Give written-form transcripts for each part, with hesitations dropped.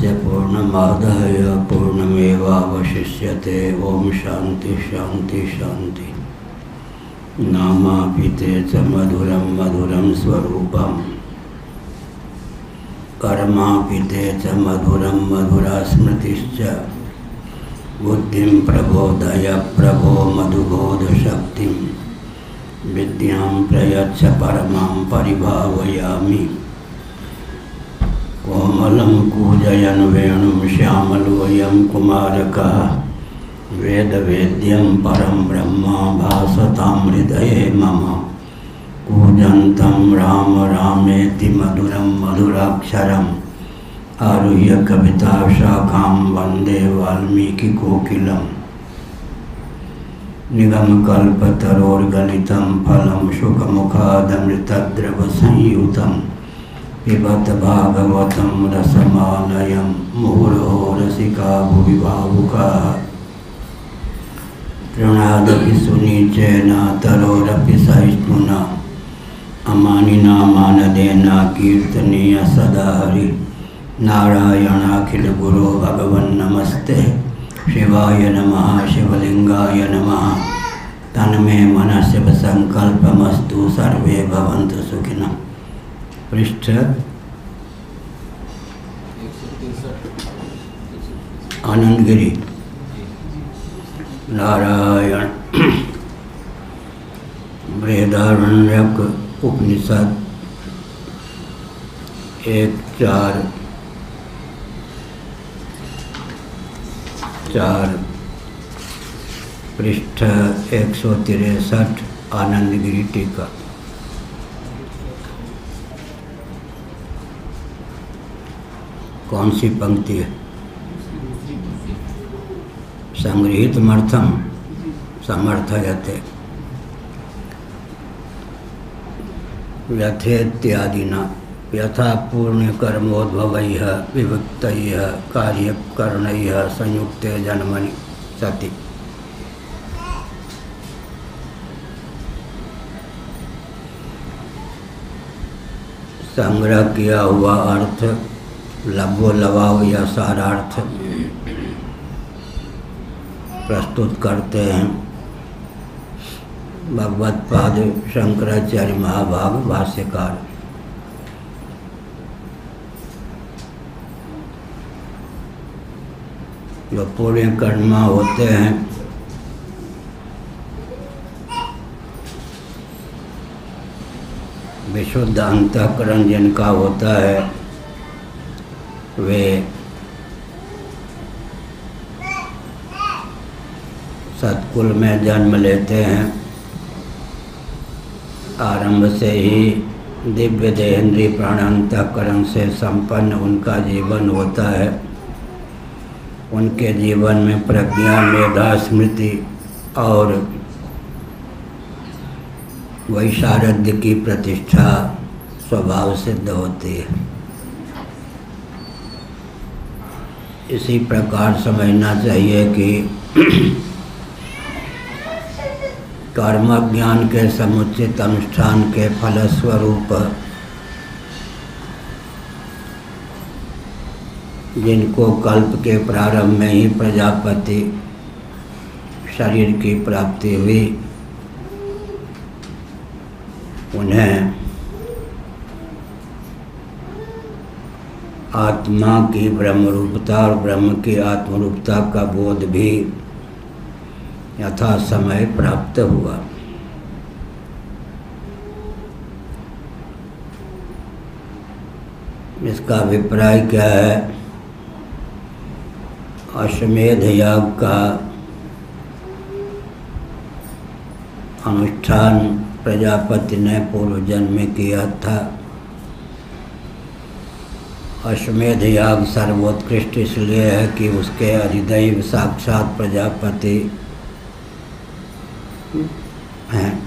पूर्णस्य पूर्णमादाय पूर्णमेवावशिष्यते। ओम शांति शांति शांति। नामापिते च मधुरं मधुरं स्वरूपम्, कर्मापिते च मधुरं मधुरा स्मृतिश्च। बुद्धिं प्रबोधय प्रभो मधुबोध शक्तिं, विद्यां प्रयच्छ परमां परिभावयामि। कोमलं कूजयन् वेणुं श्यामलोऽयं कुमारकः, वेदवेद्यं परं ब्रह्म भासतां हृदये मम। कूजन्तं राम रामेति मधुरं मधुराक्षरम्, आरुह्य कविताशाखां वन्दे वाल्मीकिकोकिलम्। निगमकल्पतरोर्गलितं फलं शुकमुखादमृतद्रवसंयुतं, पिबत भागवतं रसमालयं मुहुरहो रसिका भुवि भावुकाः। तृणादपि सुनीचेन तरोरपि सहिष्णुना, अमानिना मानदेना कीर्तनीय सदा हरि। नारायणाखिल गुरो भगवन् नमस्ते, शिवाय नमः शिवलिंगाय नमः। तन्मे मनः शिव संकल्पमस्तु, सर्वे भवन्तु सुखिनः। पृष्ठ 163 आनंदगिरी। नारायण। बृहदारण्यक उपनिषद 1.4 पृष्ठ 163 आनंदगिरी टीका। कौन सी पंक्ति है? संगृहीतमर्थम समर्थयते यथेत्यादिना, यथा पूर्ण कर्मोद्भवैः विभक्तैः कार्यकरणैः संयुक्ते जन्मनि सति। संग्रह किया हुआ अर्थ, लघु लवाव या सारार्थ प्रस्तुत करते हैं भगवत्पाद शंकराचार्य महाभाग भाष्यकार। जो पुण्य कर्म होते हैं विशुद्ध अंतःकरण जिनका होता है, वे सत्कुल में जन्म लेते हैं। आरंभ से ही दिव्य देहेंद्रीय प्राणांतःकरण से संपन्न उनका जीवन होता है। उनके जीवन में प्रज्ञा, मेधा, स्मृति और वैशारद्य की प्रतिष्ठा स्वभाव सिद्ध होती है। इसी प्रकार समझना चाहिए कि कर्म ज्ञान के समुचित अनुष्ठान के फलस्वरूप जिनको कल्प के प्रारंभ में ही प्रजापति शरीर की प्राप्ति हुई, उन्हें आत्मा की ब्रह्मरूपता और ब्रह्म की आत्मरूपता का बोध भी यथा समय प्राप्त हुआ। इसका अभिप्राय क्या है? अश्वमेध याग का अनुष्ठान प्रजापति ने पूर्व जन्म में किया था। अश्वमेध याग सर्वोत्कृष्ट इसलिए है कि उसके अधिदैव साक्षात प्रजापति हैं।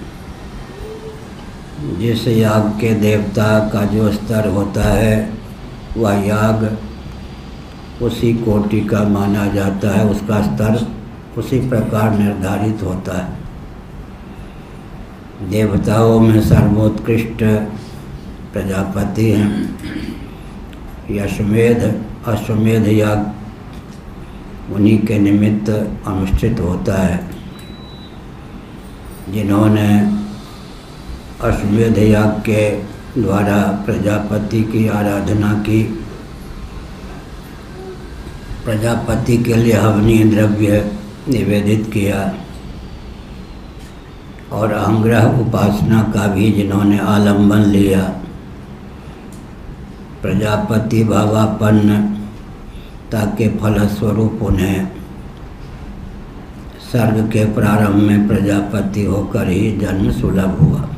जिस याग के देवता का जो स्तर होता है, वह याग उसी कोटि का माना जाता है, उसका स्तर उसी प्रकार निर्धारित होता है। देवताओं में सर्वोत्कृष्ट प्रजापति हैं। यशमेध अश्वमेध याग उन्हीं के निमित्त अनुष्ठित होता है जिन्होंने अश्वमेध याग के द्वारा प्रजापति की आराधना की, प्रजापति के लिए हवनीय द्रव्य निवेदित किया और अहंग्रह उपासना का भी जिन्होंने आलंबन लिया, प्रजापति भावापन्न ताकि फलस्वरूप उन्हें सर्ग के प्रारंभ में प्रजापति होकर ही जन्म सुलभ हुआ।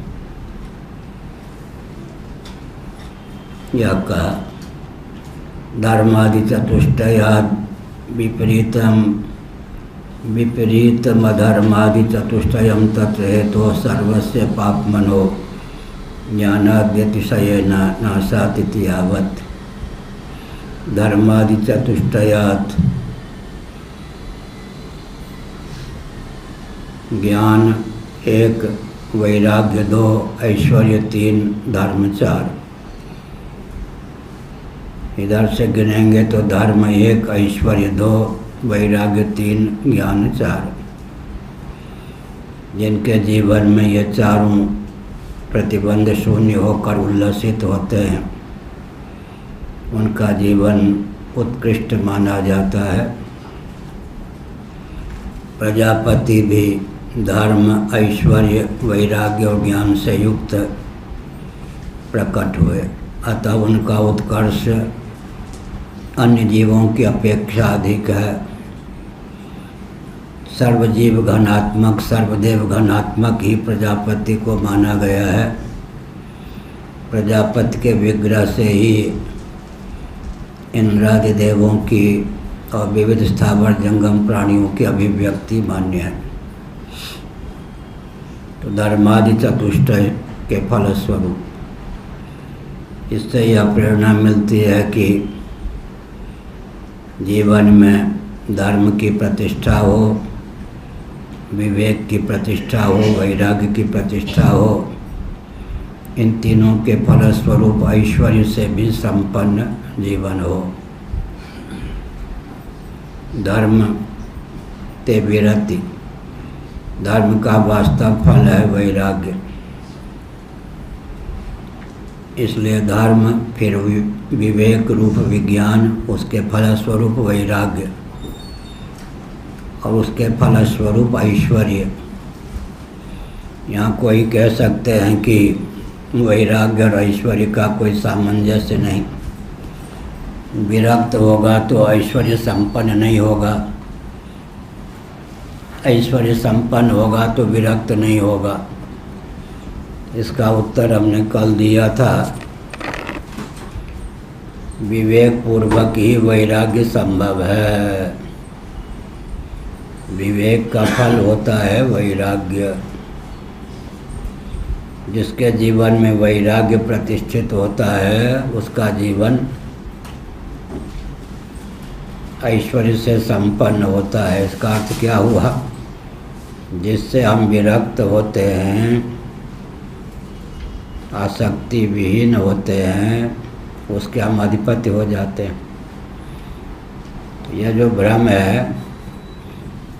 यह कहा धर्मादि चतुष्टयाद विपरीतमधर्मादि चतुष्टयम तत्र हेतु सर्वस्य पापमनो ज्ञानाद्यतिशयेन नाशातिथि यावत्। धर्मादि चतुष्टयात् ज्ञान 1, वैराग्य 2, ऐश्वर्य 3, धर्म 4। इधर से गिनेंगे तो धर्म 1, ऐश्वर्य 2, वैराग्य 3, ज्ञान 4। जिनके जीवन में ये चारों प्रतिबंध शून्य होकर उल्लसित होते हैं उनका जीवन उत्कृष्ट माना जाता है। प्रजापति भी धर्म, ऐश्वर्य, वैराग्य और ज्ञान से युक्त प्रकट हुए, अतः उनका उत्कर्ष अन्य जीवों की अपेक्षा अधिक है। सर्वजीव घनात्मक, सर्वदेव घनात्मक ही प्रजापति को माना गया है। प्रजापति के विग्रह से ही इंद्रादि देवों की और विविध स्थावर जंगम प्राणियों की अभिव्यक्ति मान्य है। तो धर्मादि चतुष्टय के फलस्वरूप इससे यह प्रेरणा मिलती है कि जीवन में धर्म की प्रतिष्ठा हो, विवेक की प्रतिष्ठा हो, वैराग्य की प्रतिष्ठा हो। इन तीनों के फलस्वरूप ऐश्वर्य से भी संपन्न जीवन हो। धर्म ते विरति, धर्म का वास्तव फल है वैराग्य। इसलिए धर्म, फिर विवेक रूप विज्ञान, उसके फलस्वरूप वैराग्य और उसके फलस्वरूप ऐश्वर्य। यहाँ कोई कह सकते हैं कि वैराग्य और ऐश्वर्य का कोई सामंजस्य नहीं, विरक्त होगा तो ऐश्वर्य संपन्न नहीं होगा, ऐश्वर्य संपन्न होगा तो विरक्त नहीं होगा। इसका उत्तर हमने कल दिया था। विवेक पूर्वक ही वैराग्य संभव है। विवेक का फल होता है वैराग्य। जिसके जीवन में वैराग्य प्रतिष्ठित होता है उसका जीवन ऐश्वर्य से संपन्न होता है। इसका अर्थ क्या हुआ? जिससे हम विरक्त होते हैं, आसक्ति विहीन होते हैं, उसके हम अधिपति हो जाते हैं। तो यह जो भ्रम है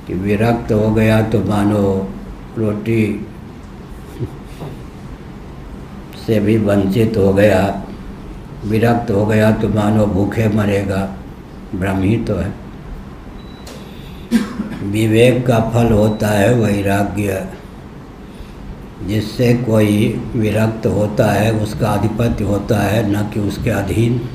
कि विरक्त हो गया तो मानो रोटी से भी वंचित हो गया, विरक्त हो गया तो मानो भूखे मरेगा, भ्रम ही तो है। विवेक का फल होता है वैराग्य। जिससे कोई विरक्त होता है उसका अधिपत्य होता है, न कि उसके अधीन।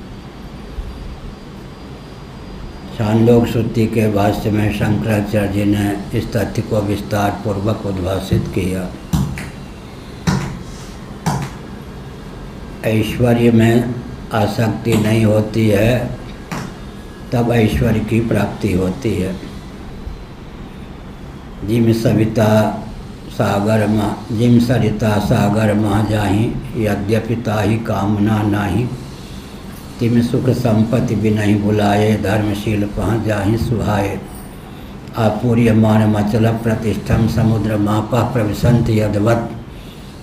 छांदोग्य श्रुति के भाष्य में शंकराचार्य जी ने इस तथ्य को विस्तार पूर्वक उद्भाषित किया। ऐश्वर्य में आसक्ति नहीं होती है तब ऐश्वर्य की प्राप्ति होती है। जिम सरिता सागर मह जाहि, यद्यपि ताहि कामना नाही। तिम सुख संपत्ति बिनहि बुलाए, धर्मशील पह जाहि सुहाए। आपूर्यमान मचल प्रतिष्ठम समुद्र मापः प्रविशन्ति यद्वत्,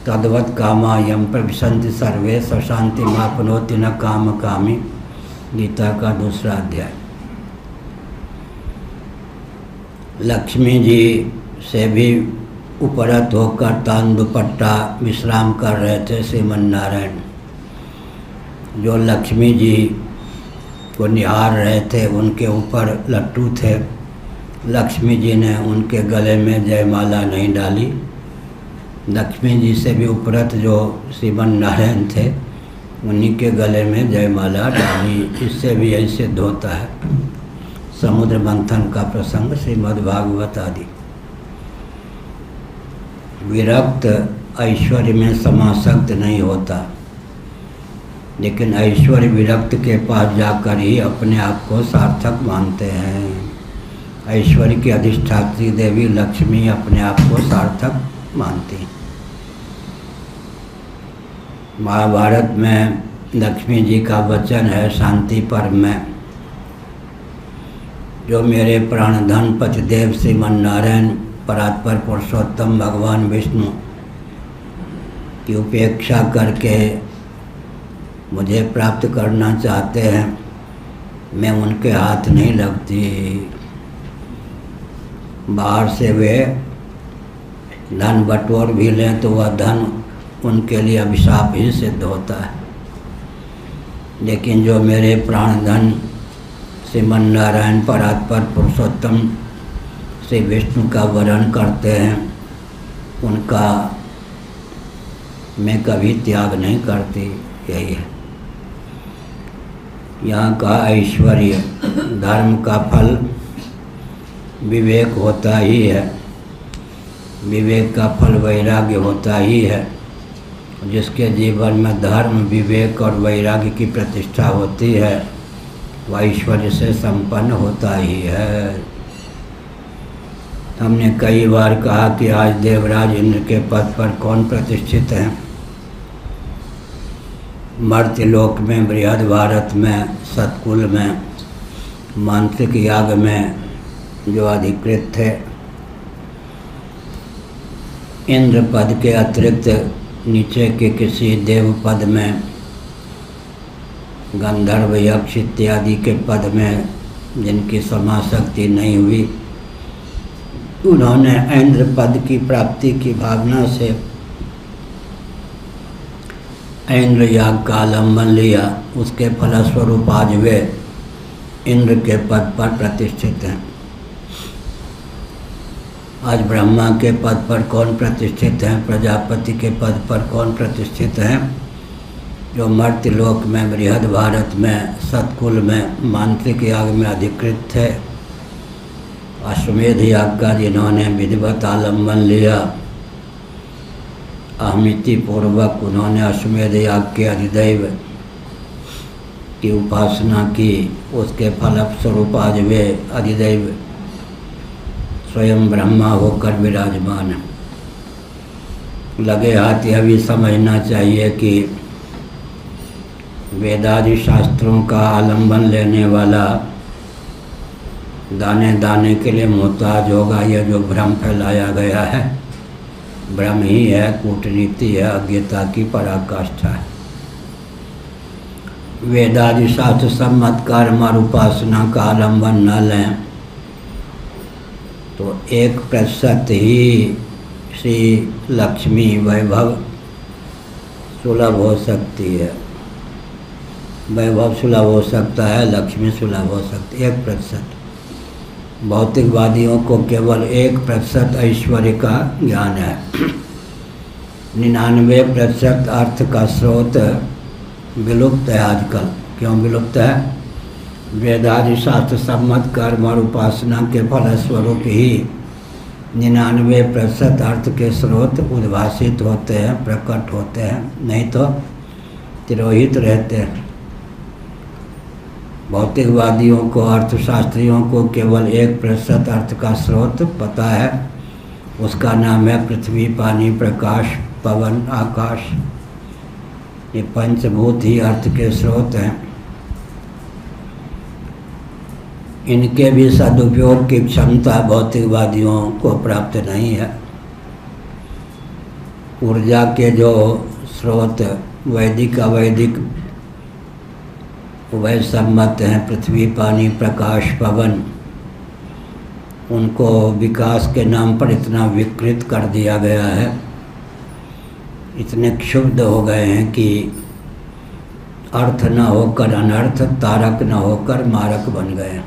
तद्वत् कामा यम प्रविशन्ति सर्वे। स्वशांति मापनोति न काम कामी, गीता का दूसरा अध्याय। लक्ष्मी जी से भी उपरत होकर तान दुपट्टा विश्राम कर रहे थे श्रीमन नारायण। जो लक्ष्मी जी को निहार रहे थे उनके ऊपर लट्टू थे। लक्ष्मी जी ने उनके गले में जयमाला नहीं डाली। लक्ष्मी जी से भी उपरत जो श्रीमन नारायण थे उन्हीं के गले में जयमाला डाली। इससे भी यही सिद्ध होता है। समुद्र मंथन का प्रसंग श्रीमद् भागवत आदि। विरक्त ऐश्वर्य में समासक्त नहीं होता, लेकिन ऐश्वर्य विरक्त के पास जाकर ही अपने आप को सार्थक मानते हैं। ऐश्वर्य की अधिष्ठात्री देवी लक्ष्मी अपने आप को सार्थक मानती। महाभारत में लक्ष्मी जी का वचन है शांति पर्व में, जो मेरे प्राणधन पतिदेव श्रीमन नारायण परात्पर पुरुषोत्तम भगवान विष्णु की उपेक्षा करके मुझे प्राप्त करना चाहते हैं, मैं उनके हाथ नहीं लगती। बाहर से वे धन बटोर भी लें तो वह धन उनके लिए अभिशाप ही सिद्ध होता है। लेकिन जो मेरे प्राणधन श्रीमन नारायण परात्पर पुरुषोत्तम श्री विष्णु का वरण करते हैं, उनका मैं कभी त्याग नहीं करती। यही है यहाँ का ऐश्वर्य। धर्म का फल विवेक होता ही है, विवेक का फल वैराग्य होता ही है। जिसके जीवन में धर्म, विवेक और वैराग्य की प्रतिष्ठा होती है वह ऐश्वर्य से संपन्न होता ही है। हमने कई बार कहा कि आज देवराज इंद्र के पद पर कौन प्रतिष्ठित है। मर्त्यलोक में, बृहद भारत में, सतकुल में, मांत्रिक याग में जो अधिकृत थे, इंद्र पद के अतिरिक्त नीचे के किसी देव पद में, गंधर्व, यक्ष इत्यादि के पद में जिनकी समाशक्ति नहीं हुई, उन्होंने इंद्र पद की प्राप्ति की भावना से इंद्र याग का आलम्बन लिया। उसके फलस्वरूप आज वे इंद्र के पद पर प्रतिष्ठित हैं। आज ब्रह्मा के पद पर कौन प्रतिष्ठित हैं, प्रजापति के पद पर कौन प्रतिष्ठित हैं? जो मर्त्यलोक में, बृहद भारत में, सतकुल में, मांत्रिक याग में अधिकृत थे। अश्वमेध याग का जिन्होंने विधिवत आलम्बन लिया, अहमिति पूर्वक उन्होंने अश्वमेध याग के अधिदैव की उपासना की, उसके फलस्वरूप आज वे अधिदैव स्वयं ब्रह्मा होकर विराजमान है। लगे हाथ यह भी समझना चाहिए कि वेदादि शास्त्रों का आलंबन लेने वाला दाने दाने के लिए मोहताज होगा। यह जो भ्रम फैलाया गया है भ्रम ही है, कूटनीति है, अज्ञता की पराकाष्ठा है। वेदादि शास्त्र सम्मत कर्म और उपासना का आलंबन न लें तो 1% ही श्री लक्ष्मी वैभव सुलभ हो सकती है। वैभव सुलभ हो सकता है, लक्ष्मी सुलभ हो सकती है 1%। भौतिकवादियों को केवल 1% ऐश्वर्य का ज्ञान है। 99% अर्थ का स्रोत विलुप्त है आजकल। क्यों विलुप्त है? वेदादि शास्त्र सम्मत कर्म और उपासना के फलस्वरूप ही 99% अर्थ के स्रोत उद्भासित होते हैं, प्रकट होते हैं, नहीं तो तिरोहित रहते हैं। भौतिकवादियों को, अर्थशास्त्रियों को केवल 1% अर्थ का स्रोत पता है। उसका नाम है पृथ्वी, पानी, प्रकाश, पवन, आकाश। ये पंचभूत ही अर्थ के स्रोत हैं। इनके भी सदुपयोग की क्षमता भौतिकवादियों को प्राप्त नहीं है। ऊर्जा के जो स्रोत वैदिक अवैदिक उभय सम्मत हैं, पृथ्वी पानी प्रकाश पवन, उनको विकास के नाम पर इतना विकृत कर दिया गया है, इतने क्षुब्ध हो गए हैं कि अर्थ न होकर अनर्थ, तारक न होकर मारक बन गए।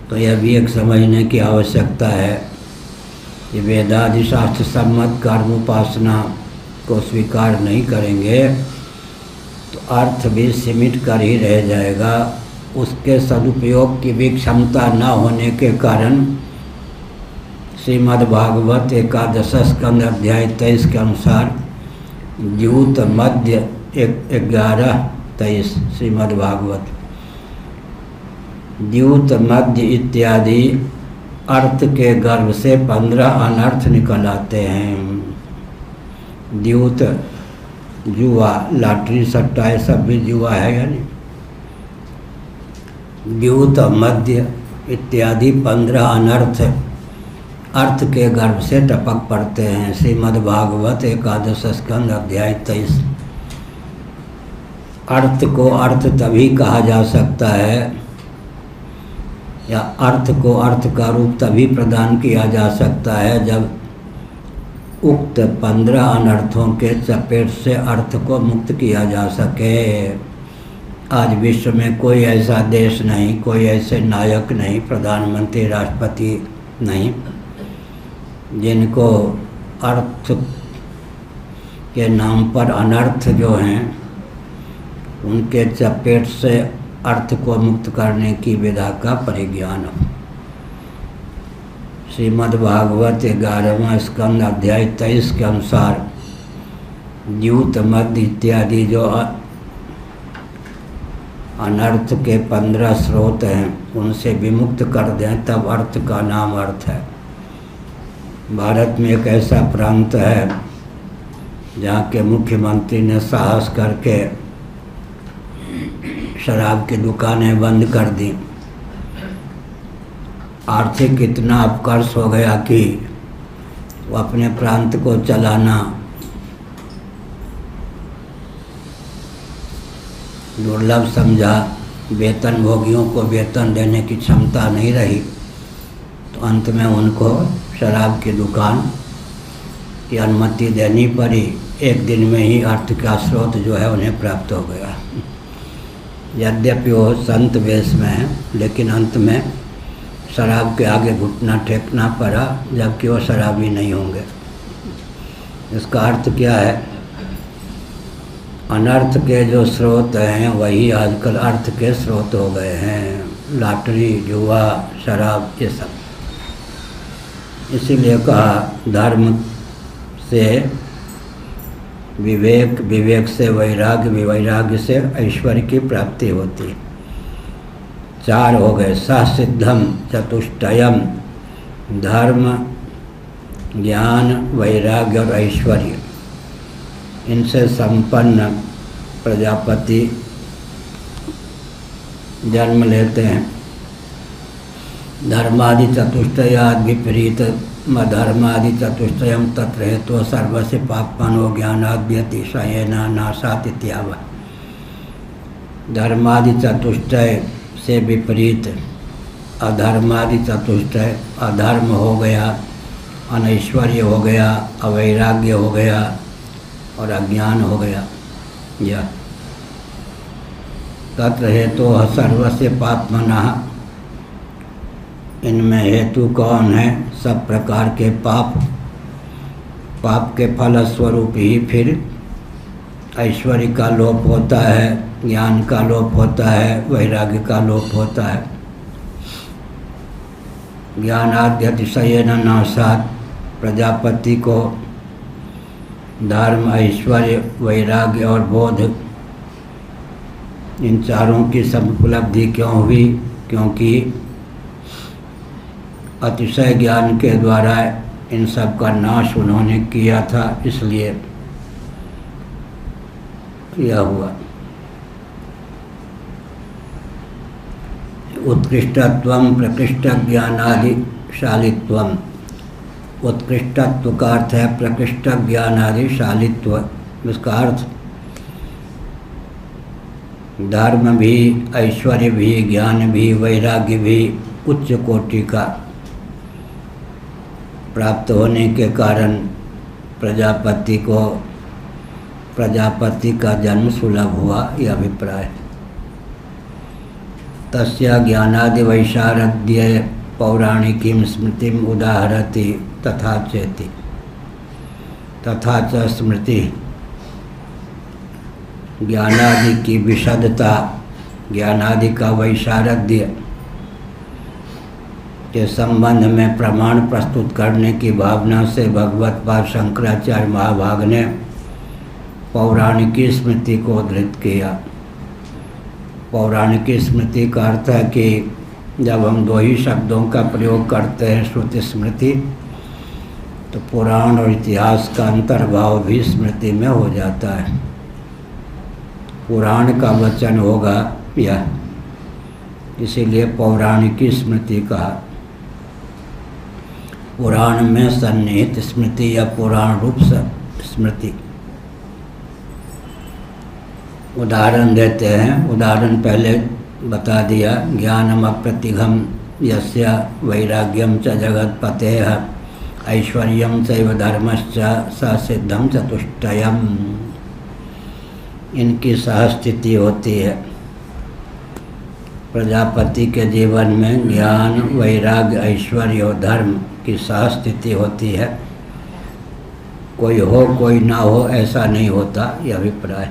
तो यह भी एक समझने की आवश्यकता है कि वेदादि शास्त्र सम्मत कर्म उपासना को स्वीकार नहीं करेंगे तो अर्थ भी सीमित कर ही रह जाएगा। उसके सदुपयोग की भी क्षमता न होने के कारण श्रीमद् भागवत 11 स्कंद अध्याय 23 के अनुसार द्यूत मध्य 11:23 श्रीमद् भागवत, द्यूत मध्य इत्यादि अर्थ के गर्भ से 15 अनर्थ निकल आते हैं। द्यूत जुआ, लॉटरी सट्टा, ये सब भी जुआ है यानी। द्यूत मध्य इत्यादि 15 अनर्थ अर्थ के गर्भ से टपक पड़ते हैं। श्रीमद् भागवत 11 स्कंद अध्याय 23। अर्थ को अर्थ तभी कहा जा सकता है या अर्थ को अर्थ का रूप तभी प्रदान किया जा सकता है जब उक्त 15 अनर्थों के चपेट से अर्थ को मुक्त किया जा सके। आज विश्व में कोई ऐसा देश नहीं, कोई ऐसे नायक नहीं, प्रधानमंत्री, राष्ट्रपति नहीं, जिनको अर्थ के नाम पर अनर्थ जो हैं उनके चपेट से अर्थ को मुक्त करने की विधा का परिज्ञान हो। श्रीमद् भागवत 11वां स्कंद अध्याय 23 के अनुसार द्यूत मध्य इत्यादि जो अनर्थ के 15 स्रोत हैं उनसे विमुक्त कर दें तब अर्थ का नाम अर्थ है। भारत में एक ऐसा प्रांत है जहाँ के मुख्यमंत्री ने साहस करके शराब की दुकानें बंद कर दी। आर्थिक इतना अपकर्ष हो गया कि वो अपने प्रांत को चलाना दुर्लभ समझा। वेतनभोगियों को वेतन देने की क्षमता नहीं रही तो अंत में उनको शराब की दुकान की अनुमति देनी पड़ी। एक दिन में ही अर्थ का स्रोत जो है उन्हें प्राप्त हो गया। यद्यपि वो संत वेश में है लेकिन अंत में शराब के आगे घुटना टेकना पड़ा, जबकि वो शराबी नहीं होंगे। इसका अर्थ क्या है? अनर्थ के जो स्रोत हैं वही आजकल अर्थ के स्रोत हो गए हैं। लॉटरी, जुआ, शराब, ये सब। इसीलिए कहा धर्म से विवेक, विवेक से वैराग्य, वैराग्य से ऐश्वर्य की प्राप्ति होती। 4 हो गए। ससिद्धम चतुष्टयम, धर्म, ज्ञान, वैराग्य और ऐश्वर्य। इनसे संपन्न प्रजापति जन्म लेते हैं। धर्मादि चतुष्टयाद विपरीत धर्मादि चतुष्टयम तत्र हेतु सर्वस्य पापमनो ज्ञानाद्यतिशयेन नाशात् इत्यावः। धर्मादि चतुष्टय से विपरीत अधर्मादि चतुष्टय, अधर्म हो गया, अनैश्वर्य हो गया, अवैराग्य हो गया और अज्ञान हो गया। यह तत्र हेतु सर्वस्य पापमनः, इनमें हेतु कौन है? सब प्रकार के पाप, पाप के फलस्वरूप ही फिर ऐश्वर्य का लोप होता है, ज्ञान का लोप होता है, वैराग्य का लोप होता है। ज्ञानाद्यतिशयेन नाशात्, प्रजापति को धर्म, ऐश्वर्य, वैराग्य और बोध, इन चारों की समुपलब्धि क्यों हुई? क्योंकि अतिशय ज्ञान के द्वारा इन सब का नाश उन्होंने किया था, इसलिए यह हुआ। उत्कृष्टत्वम प्रकृष्ट ज्ञानादि शालित्वम। उत्कृष्टत्व का अर्थ है प्रकृष्ट ज्ञानादि शालित्व। इसका अर्थ धर्म भी, ऐश्वर्य भी, ज्ञान भी, वैराग्य भी उच्च कोटि का प्राप्त होने के कारण प्रजापति का जन्म सुलभ हुआ, यह अभिप्राय। तस्य ज्ञानादि वैशारद्य पौराणिकीं स्मृतिम उदाहरति तथा चेति। तथा च स्मृति ज्ञानादि की विशदता, ज्ञानादि का वैशारद्य के संबंध में प्रमाण प्रस्तुत करने की भावना से भगवत्पाद शंकराचार्य महाभाग ने पौराणिकी स्मृति को उद्धृत किया। पौराणिकी स्मृति का अर्थ है कि जब हम दो ही शब्दों का प्रयोग करते हैं, श्रुति स्मृति, तो पुराण और इतिहास का अंतर्भाव भी स्मृति में हो जाता है। पुराण का वचन होगा यह, इसीलिए पौराणिकी स्मृति कहा। पुराण में सन्निहित स्मृति या पुराण रूप स्मृति। उदाहरण देते हैं, उदाहरण पहले बता दिया। ज्ञानम अप्रतिघम यस्य वैराग्यम च जगत्पतेः ऐश्वर्यम चैव धर्मश्च स सिद्धम चतुष्टयम्। इनकी सहस्थिति होती है। प्रजापति के जीवन में ज्ञान, वैराग्य, ऐश्वर्य और धर्म की सहस्थिति होती है। कोई हो कोई ना हो ऐसा नहीं होता, यह अभिप्राय।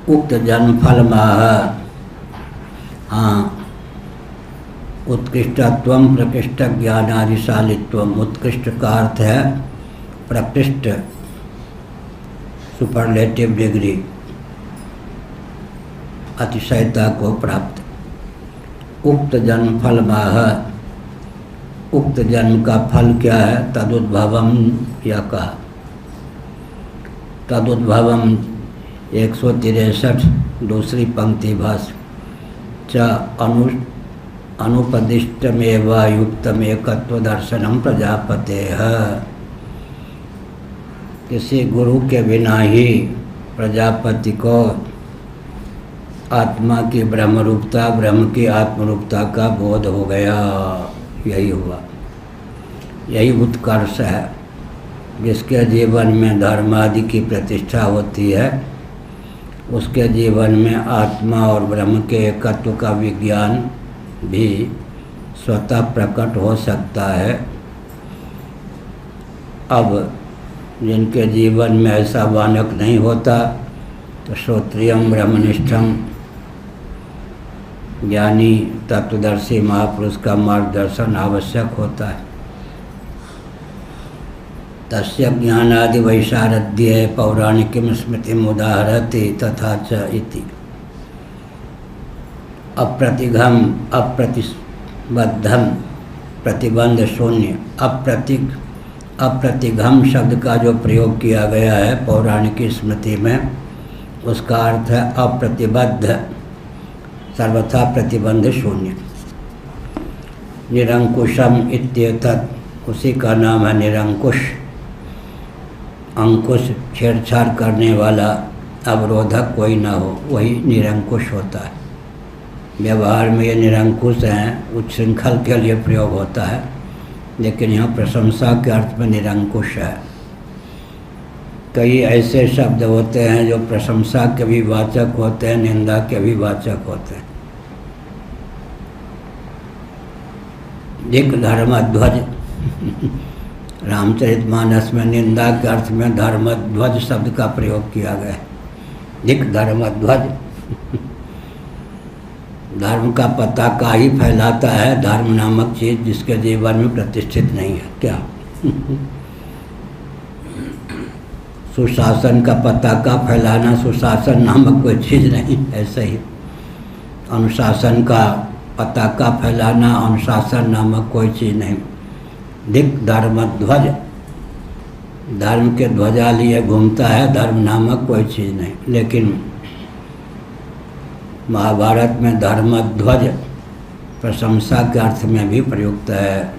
उक्त जन्म फल माह। हाँ, उत्कृष्टत्व प्रकृष्ट ज्ञानादिशालित्व। उत्कृष्ट का अर्थ है प्रकृष्ट, सुपरलेटिव डिग्री, अतिशयता को प्राप्त। उक्त जन्म फल माह। उक्त जन्म का फल क्या है? तदुद्भवम, यह कहा। तदुद्भवम 163 दूसरी पंक्ति भाष्य। च अनुपदिष्टमेव युक्तमेकत्व दर्शनम प्रजापतेः। किसी गुरु के बिना ही प्रजापति को आत्मा की ब्रह्मरूपता, ब्रह्म की आत्मरूपता का बोध हो गया। यही हुआ, यही उत्कर्ष है। जिसके जीवन में धर्म आदि की प्रतिष्ठा होती है, उसके जीवन में आत्मा और ब्रह्म के एकत्व का विज्ञान भी स्वतः प्रकट हो सकता है। अब जिनके जीवन में ऐसा वानक नहीं होता, तो श्रोत्रियम ब्रह्मनिष्ठम ज्ञानी तत्वदर्शी महापुरुष का मार्गदर्शन आवश्यक होता है। तस्य ज्ञानादि वैशारद्ये पौराणिकीं स्मृतिम् उदाहरति तथा च इति। अप्रतिघम, अप्रतिबद्धम, प्रतिबंध शून्य। अप्रतिघम शब्द का जो प्रयोग किया गया है पौराणिकी स्मृति में, उसका अर्थ है अप्रतिबद्ध, सर्वथा प्रतिबंध शून्य। निरंकुशम इत्येतत्, उसी का नाम है निरंकुश। अंकुश छेड़छाड़ करने वाला, अवरोधक कोई ना हो, वही निरंकुश होता है। व्यवहार में ये निरंकुश हैं, उच्छृंखल के लिए प्रयोग होता है, लेकिन यहाँ प्रशंसा के अर्थ में निरंकुश है। कई ऐसे शब्द होते हैं जो प्रशंसा के भी वाचक होते हैं, निंदा के भी वाचक होते हैं। दिक् धर्मध्वज, रामचरितमानस में निंदा के अर्थ में धर्मध्वज शब्द का प्रयोग किया गया है। दिक् धर्मध्वज, धर्म का पताका ही फैलाता है, धर्म नामक चीज जिसके जीवन में प्रतिष्ठित नहीं है। क्या सुशासन का पताका फैलाना, सुशासन नामक कोई चीज नहीं। ऐसे ही अनुशासन का पताका फैलाना, अनुशासन नामक कोई चीज नहीं। दिक् धर्मध्वज, धर्म के ध्वजा लिए घूमता है, धर्म नामक कोई चीज़ नहीं। लेकिन महाभारत में धर्मध्वज प्रशंसा के अर्थ में भी प्रयुक्त है।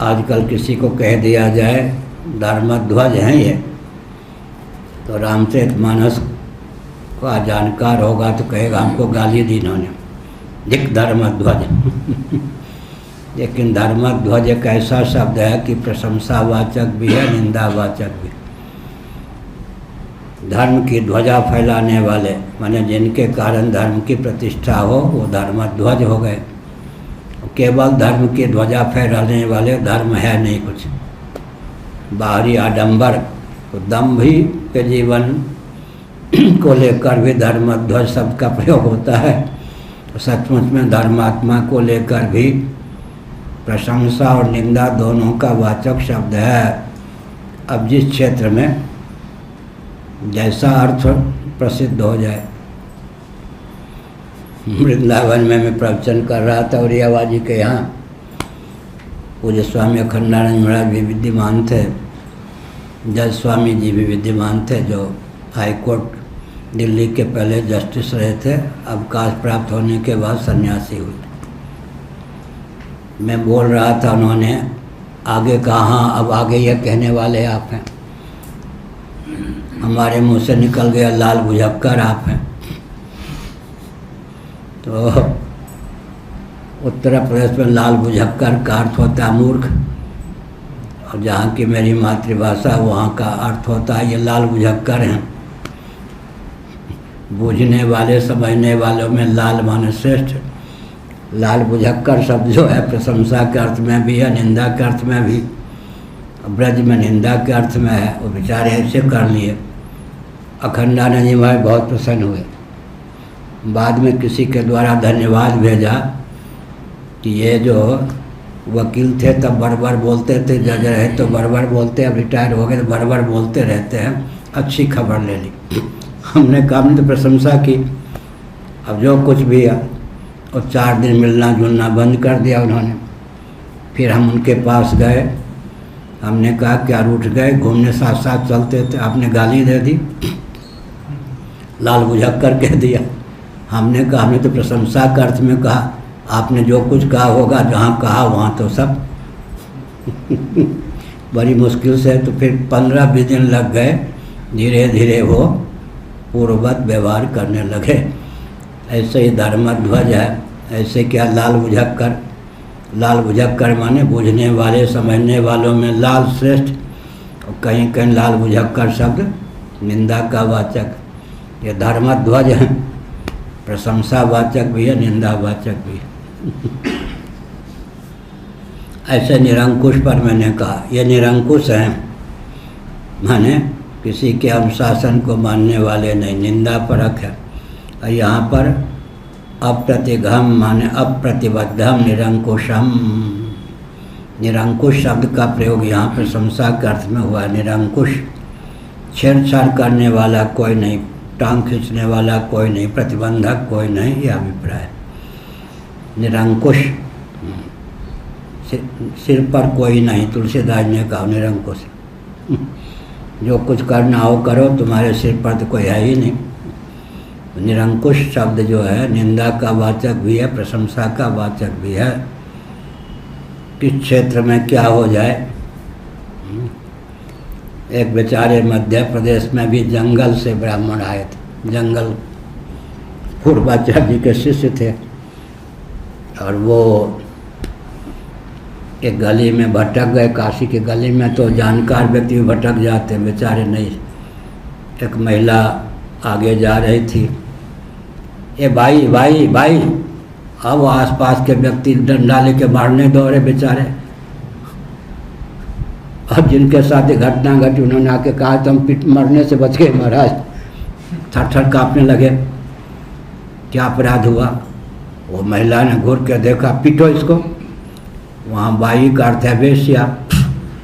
आजकल किसी को कह दिया जाए धर्मध्वज हैं ये, तो रामचरितमानस का जानकार होगा तो कहेगा हमको गाली दी इन्होंने, दिख धर्मध्वज। लेकिन धर्मध्वज एक ऐसा शब्द है कि प्रशंसावाचक भी है, निंदावाचक भी। धर्म की ध्वजा फैलाने वाले माने जिनके कारण धर्म की प्रतिष्ठा हो वो धर्मध्वज हो गए। केवल धर्म की ध्वजा फहराने वाले धर्म है नहीं कुछ, बाहरी आडंबर तो दम्भी के जीवन को लेकर भी धर्मध्वज शब्द का प्रयोग होता है। तो सचमुच में धर्मात्मा को लेकर भी प्रशंसा और निंदा दोनों का वाचक शब्द है। अब जिस क्षेत्र में जैसा अर्थ प्रसिद्ध हो जाए। वृंदावन में मैं प्रवचन कर रहा था और यावा जी के यहाँ पूज्य स्वामी अखंडानंद महाराज भी विद्यमान थे, जज स्वामी जी भी विद्यमान थे जो हाई कोर्ट दिल्ली के पहले जस्टिस रहे थे, अवकाश प्राप्त होने के बाद सन्यासी हुए। मैं बोल रहा था, उन्होंने आगे कहा हाँ अब आगे ये कहने वाले आप हैं। हमारे मुंह से निकल गया लाल बुझक्कर आप हैं। तो उत्तर प्रदेश में लाल बुझक्कर का अर्थ होता है मूर्ख, और जहाँ की मेरी मातृभाषा वहाँ का अर्थ होता है ये लाल बुझक्कर हैं। बूझने वाले समझने वालों में लाल माने श्रेष्ठ। लाल बुझक्कर शब्द जो है प्रशंसा के अर्थ में भी है, निंदा के अर्थ में भी। ब्रज में निंदा के अर्थ में है, वो बेचारे ऐसे कर लिए। अखंडानंद जी महाराज बहुत प्रसन्न हुए। बाद में किसी के द्वारा धन्यवाद भेजा कि ये जो वकील थे तब बड़बड़ बोलते थे, जज रहे तो बड़बड़ बोलते, अब रिटायर हो गए तो बड़बड़ बोलते रहते हैं, अच्छी खबर ले ली। हमने कहा हमने तो प्रशंसा की, अब जो कुछ भी है और 4 दिन मिलना जुलना बंद कर दिया उन्होंने। फिर हम उनके पास गए, हमने कहा क्या रूठ गए, घूमने साथ साथ चलते थे, आपने गाली दे दी, लाल बुझक्कर कह दिया। हमने कहा हमने तो प्रशंसा के अर्थ में कहा, आपने जो कुछ कहा होगा जहाँ कहा वहाँ तो सब। बड़ी मुश्किल से तो फिर 15-20 दिन लग गए, धीरे धीरे वो पूर्ववत व्यवहार करने लगे। ऐसे ही धर्मध्वज है, ऐसे क्या लाल बुझक्कर। लाल बुझक्कर माने बूझने वाले समझने वालों में लाल श्रेष्ठ, और कहीं कहीं लाल बुझक्कर शब्द निंदा का वाचक। ये धर्मध्वज है, प्रशंसावाचक भी है, निंदावाचक भी है। ऐसे निरंकुश पर मैंने कहा ये निरंकुश हैं, माने किसी के अनुशासन को मानने वाले नहीं, निंदा परक है। और यहाँ पर अप्रतिघम माने अप्रतिबद्धम निरंकुशम। निरंकुश शब्द का प्रयोग यहाँ प्रशंसा के अर्थ में हुआ। निरंकुश छेड़छाड़ करने वाला कोई नहीं, टांग खींचने वाला कोई नहीं, प्रतिबंधक कोई नहीं, यह अभिप्राय। निरंकुश सिर पर कोई नहीं, तुलसीदास ने कहा निरंकुश। जो कुछ करना हो करो, तुम्हारे सिर पर तो कोई है ही नहीं। निरंकुश शब्द जो है निंदा का वाचक भी है, प्रशंसा का वाचक भी है। किस क्षेत्र में क्या हो जाए। एक बेचारे मध्य प्रदेश में भी जंगल से ब्राह्मण आए थे, जंगल पूर्वाचार्य जी के शिष्य थे, और वो एक गली में भटक गए, काशी की गली में। तो जानकार व्यक्ति भी भटक जाते, बेचारे नहीं। एक महिला आगे जा रही थी, ए भाई भाई भाई, अब आसपास के व्यक्ति डंडा लेके मारने दौड़े बेचारे। अब जिनके साथ ये घटना घटी उन्होंने आके कहा तो हम पिट मरने से बच गए महाराज। थर थर काँपने लगे, क्या अपराध हुआ। वो महिला ने घूर के देखा, पीटो इसको। वहाँ बाई का अर्थ है वेश्या,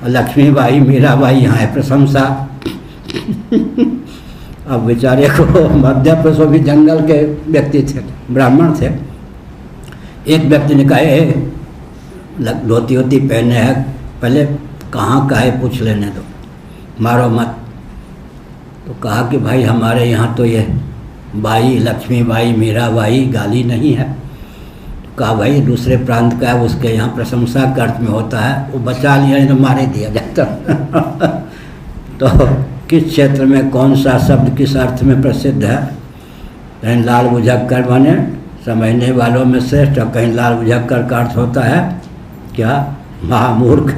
लक्ष्मी बाई मीरा बाई यहाँ है प्रशंसा। अब बेचारे को मध्य प्रदेश भी जंगल के व्यक्ति थे, ब्राह्मण थे। एक व्यक्ति ने कहा धोती वोती पहने है, पहले कहाँ का है पूछ लेने दो, मारो मत। तो कहा कि भाई हमारे यहाँ तो ये बाई लक्ष्मी बाई मीरा बाई गाली नहीं है। तो कहा भाई दूसरे प्रांत का है, उसके यहाँ प्रशंसा के अर्थ में होता है, वो बचा लिया नहीं तो मारे दिया जाता। तो किस क्षेत्र में कौन सा शब्द किस अर्थ में प्रसिद्ध है। कहीं लाल बुझक्कर माने समझने वालों में श्रेष्ठ, और कहीं लाल बुझक्कर का अर्थ होता है क्या, महामूर्ख।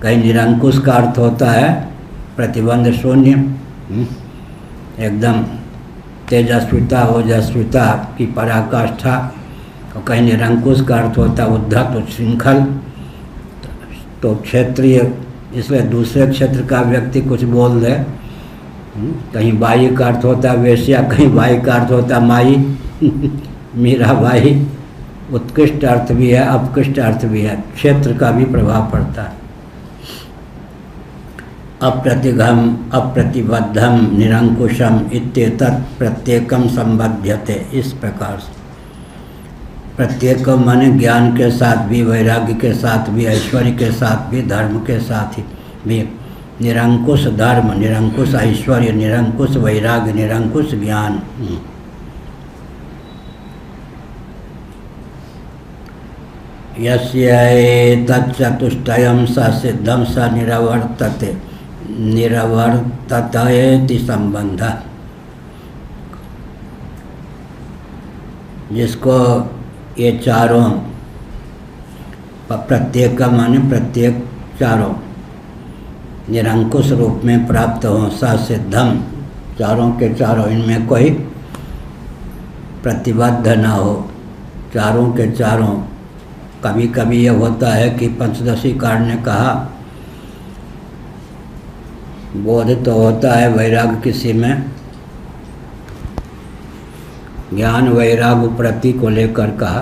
कहीं निरंकुश का अर्थ होता है प्रतिबंध शून्य, एकदम तेजस्विता ओजस्विता की पराकाष्ठा। और कहीं निरंकुश का अर्थ होता है उद्धत उच्छृंखल। तो क्षेत्रीय, इसलिए दूसरे क्षेत्र का व्यक्ति कुछ बोल दे, कहीं बाई का अर्थ होता है वेश्या, कहीं बाई का अर्थ होता है माई, मीरा बाई। उत्कृष्ट अर्थ भी है, अपकृष्ट अर्थ भी है, क्षेत्र का भी प्रभाव पड़ता है। अप्रतिघम अप्रतिबद्धम निरंकुशम इत्येतत् प्रत्येकम संबध्यते। इस प्रकार से प्रत्येकम माने ज्ञान के साथ भी, वैराग्य के साथ भी, ऐश्वर्य के साथ भी, धर्म के साथ ही भी। निरंकुश धर्म, निरंकुश ऐश्वर्य, निरंकुश वैराग्य, निरंकुश ज्ञान। यस्य तच्चतुष्टयं स सिद्धं स निरवर्तते निरवर्ततेति संबंधः। जिसको ये चारों, प्रत्येक का माने प्रत्येक चारों निरंकुश रूप में प्राप्त हों, स सिद्धम, चारों के चारों, इनमें कोई प्रतिबद्ध न हो, चारों के चारों। कभी कभी यह होता है कि पंचदशी कार ने कहा बोध तो होता है वैराग्य किसी में, ज्ञान वैराग्य प्रति को लेकर कहा।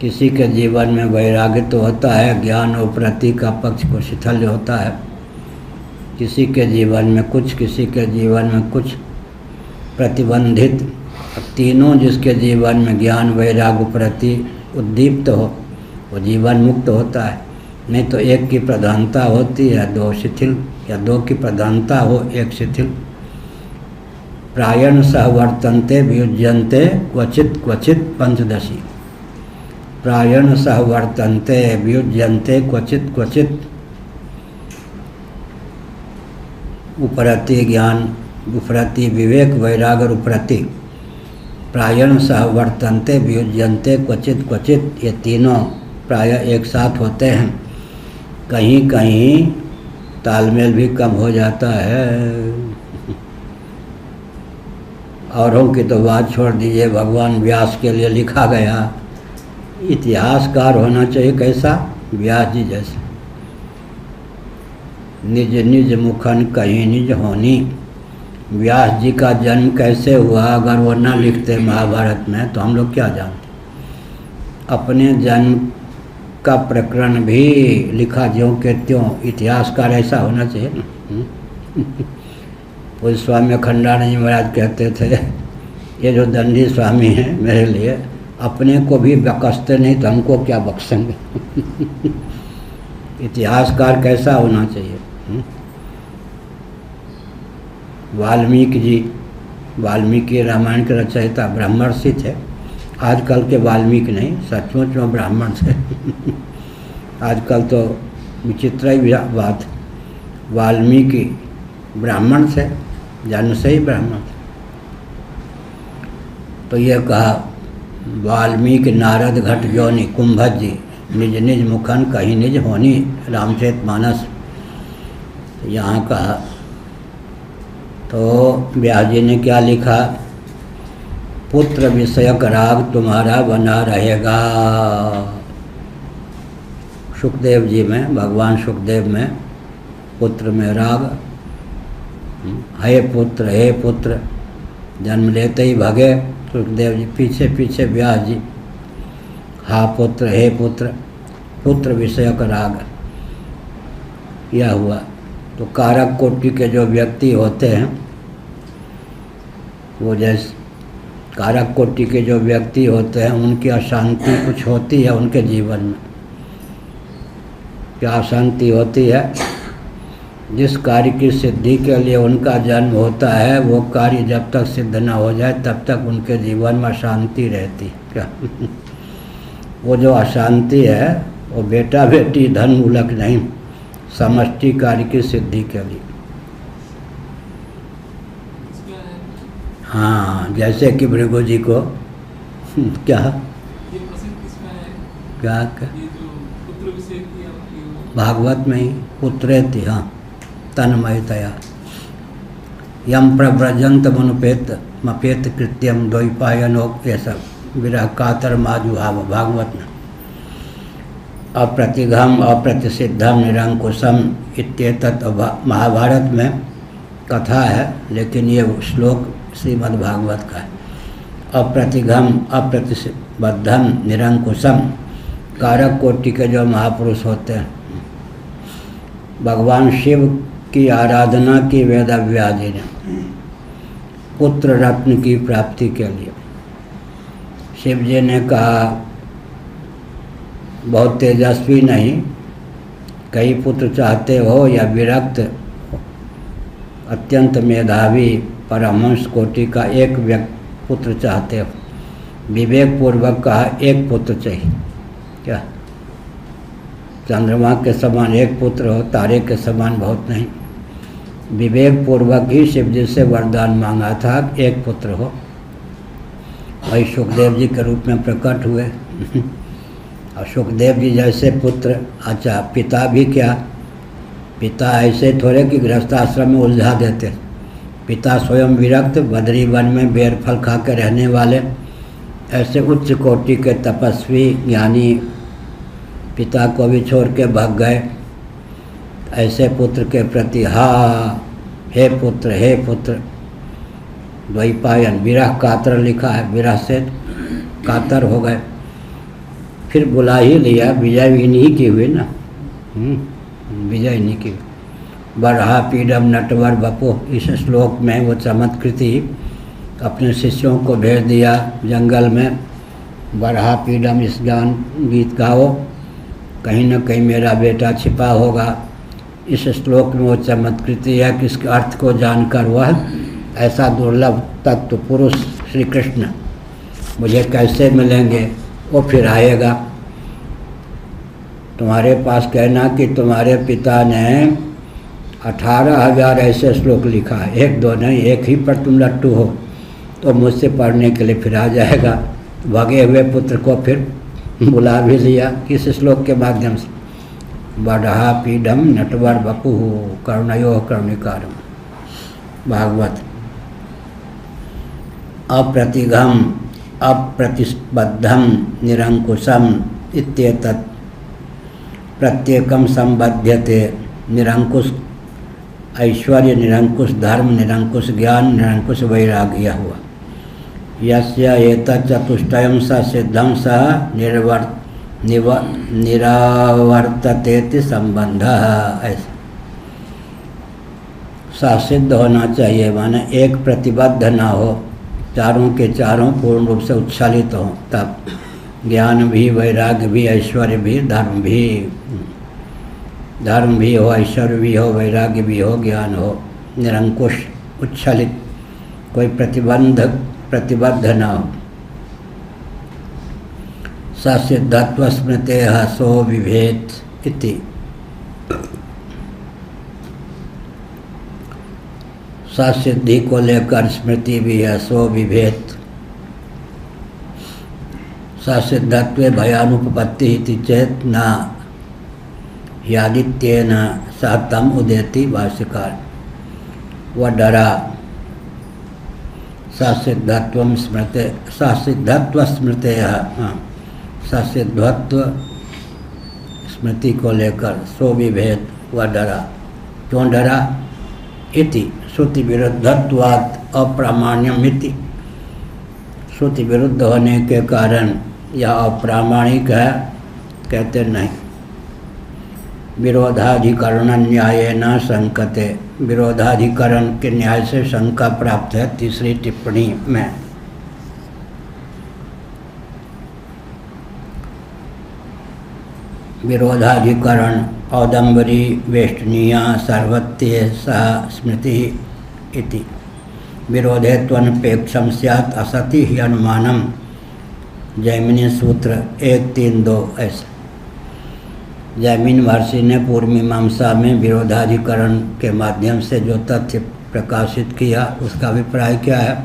किसी के जीवन में वैराग्य तो होता है, ज्ञान और प्रति का पक्ष को शिथिल होता है। किसी के जीवन में कुछ, किसी के जीवन में कुछ प्रतिबंधित। तीनों जिसके जीवन में ज्ञान वैराग्य प्रति उद्दीप्त हो वो जीवन मुक्त होता है। नहीं तो एक की प्रधानता होती है, दो शिथिल, या दो की प्रधानता हो एक शिथिल। प्रायण सह वर्तन्ते वियुज्यन्ते क्वचित क्वचित पंचदशी। प्रायण सह वर्तन्ते वियुज्यन्ते क्वचित क्वचित। उपरति ज्ञान, उपरति विवेक, वैराग्य, उपरति प्रायण सह वर्तन्ते वियुज्यन्ते क्वचित क्वचित। ये तीनों प्राय एक साथ होते हैं। कहीं कहीं तालमेल भी कम हो जाता है। औरों की तो बात छोड़ दीजिए, भगवान व्यास के लिए लिखा गया। इतिहासकार होना चाहिए कैसा, व्यास जी जैसे। निज निज मुखन कहीं निज होनी। व्यास जी का जन्म कैसे हुआ अगर वो न लिखते महाभारत में तो हम लोग क्या जानते। अपने जन्म का प्रकरण भी लिखा ज्यों के त्यों। इतिहासकार ऐसा होना चाहिए ना। पूज्य स्वामी अखंडानंद जी महाराज कहते थे, ये जो दंडी स्वामी हैं मेरे लिए अपने को भी बकसते नहीं तो हमको क्या बख्शेंगे। इतिहासकार कैसा होना चाहिए। वाल्मीकि जी, वाल्मीकि रामायण के रचयिता ब्राह्मणसी थे। आजकल के वाल्मीकि नहीं, सचमुच में ब्राह्मण थे। आजकल तो विचित्र ही बात, वाल्मीकि ब्राह्मण थे, जन्म से ही ब्राह्मण थे। तो यह कहा वाल्मीकि नारद घट जोनि कुंभज जी, निज निज मुखन कहीं निज होनी। रामचरितमानस यहाँ कहा। तो व्यास जी ने क्या लिखा, पुत्र विषयक राग तुम्हारा बना रहेगा। सुखदेव जी में, भगवान सुखदेव में पुत्र में राग। हे पुत्र, हे पुत्र, जन्म लेते ही भगे सुखदेव जी, पीछे पीछे व्यास जी, हा पुत्र, हे पुत्र, पुत्र विषयक राग। यह हुआ। तो कारक कोटि के जो व्यक्ति होते हैं वो जैसे कारक कोटि के जो व्यक्ति होते हैं उनकी अशांति कुछ होती है उनके जीवन में। क्या अशांति होती है? जिस कार्य की सिद्धि के लिए उनका जन्म होता है वो कार्य जब तक सिद्ध न हो जाए तब तक उनके जीवन में अशांति रहती है। क्या वो जो अशांति है वो बेटा बेटी धन मूलक नहीं, समष्टि कार्य की सिद्धि के लिए। हाँ, जैसे कि भृगु जी को क्या ये प्रसिद्ध किसमें है? क्या ये जो पुत्र विषय की आपकी वो भागवत में ही पुत्रेति, हाँ, तन्मयतया यम प्रव्रजंत मनुपेत मपेत कृत्यम द्वैपायनो, ये सब विरह कातर माजुहाव भागवत में। अप्रतिघम अप्रतिसिद्धम निरंकुशम इत्येतत् महाभारत में कथा है, लेकिन ये श्लोक श्रीमद् भागवत का है। अप्रतिघम अप्रतिबद्धम निरंकुशम, कारक कोटि के जो महापुरुष होते हैं, भगवान शिव की आराधना की वेदव्यास जी ने पुत्र रत्न की प्राप्ति के लिए। शिव जी ने कहा बहुत तेजस्वी नहीं, कई पुत्र चाहते हो या विरक्त अत्यंत मेधावी परमहंस कोटि का एक पुत्र चाहते हो? विवेक पूर्वक कहा एक पुत्र चाहिए। क्या चंद्रमा के समान एक पुत्र हो, तारे के समान बहुत नहीं। विवेक पूर्वक ही शिव जी से वरदान मांगा था एक पुत्र हो। वही सुखदेव जी के रूप में प्रकट हुए और सुखदेव जी जैसे पुत्र, अच्छा पिता भी क्या, पिता ऐसे थोड़े कि गृहस्थाश्रम में उलझा देते। पिता स्वयं विरक्त बद्री वन में बेर फल खा के रहने वाले ऐसे उच्च कोटि के तपस्वी ज्ञानी पिता को भी छोड़ के भाग गए। ऐसे पुत्र के प्रति हे पुत्र द्वैपायन, विरह कातर लिखा है, विरह से कातर हो गए। फिर बुला ही लिया, विजय भी नहीं की हुई ना, विजय नहीं की। बरहा पीडम नटवर बपो, इस श्लोक में वो चमत्कृति अपने शिष्यों को भेज दिया जंगल में। बरहा पीडम, इस गान गीत गाओ, कहीं न कहीं मेरा बेटा छिपा होगा। इस श्लोक में वो चमत्कृति है कि इसके अर्थ को जानकर वह ऐसा दुर्लभ तत्व पुरुष श्री कृष्ण मुझे कैसे मिलेंगे, वो फिर आएगा। तुम्हारे पास कहना कि तुम्हारे पिता ने 18,000 ऐसे श्लोक लिखा है, एक दो नहीं, एक ही पर तुम लट्टू हो, तो मुझसे पढ़ने के लिए फिर आ जाएगा। भगे हुए पुत्र को फिर बुला भी लिया किस श्लोक के माध्यम से। बढ़ा पीडम नटवर बपु करुणयो करुणिकारम, भागवत। अप्रतिघम अप्रतिबद्धम निरंकुशम इत्येतत् प्रत्येकम संबध्यते। निरंकुश ऐश्वर्य, निरंकुश धर्म, निरंकुश ज्ञान, निरंकुश वैराग्य हुआ। यस्य एतत् चतुष्टयं स सिद्धं स निरावर्ततेति संबंधः। ऐसा सासिद्ध होना चाहिए, माने एक प्रतिबद्ध ना हो, चारों के चारों पूर्ण रूप से उच्छलित हों, तब ज्ञान भी, वैराग्य भी, ऐश्वर्य भी, धर्म भी हो, ऐश्वर्य भी हो, वैराग्य भी हो, ज्ञान हो, निरंकुश उच्छलित, कोई प्रतिबद्ध न हो। ससिद्धत्व स्मृते सो विभेद इति। ससिद्धि को लेकर स्मृति भी है, सो विभेद। ससिद्धत्वे भयानुपपत्ति इति चेत न यादित्येन सहतम उदेति भाष्यकार। वह डरा। ससिद्धत्व स्मृते, ससिद्धत्व स्मृते, हाँ, ससिद्धत्व स्मृति को लेकर सो विभेद, वह डरा। क्यों डरा? इति श्रुति विरुद्धत्वात् अप्रामाण्यमिति। श्रुति विरुद्ध होने के कारण यह अप्रामाणिक है, कहते नहीं। विरोधाधिकरण न्याय न शंकते, विरोधाधिकरण के न्याय से शंका प्राप्त है तीसरी टिप्पणी में। विरोधाधिकरण औदंबरी वेष्टनीया सर्वत्य सह स्मृति इति। विरोधे त्वनपेक्षम स्यात् असति ही अनुमानम, जैमिनी सूत्र 1-3-2। ऐसा जैमिन महर्षि ने पूर्व मीमांसा में विरोधाधिकरण के माध्यम से जो तथ्य प्रकाशित किया, उसका अभिप्राय क्या है?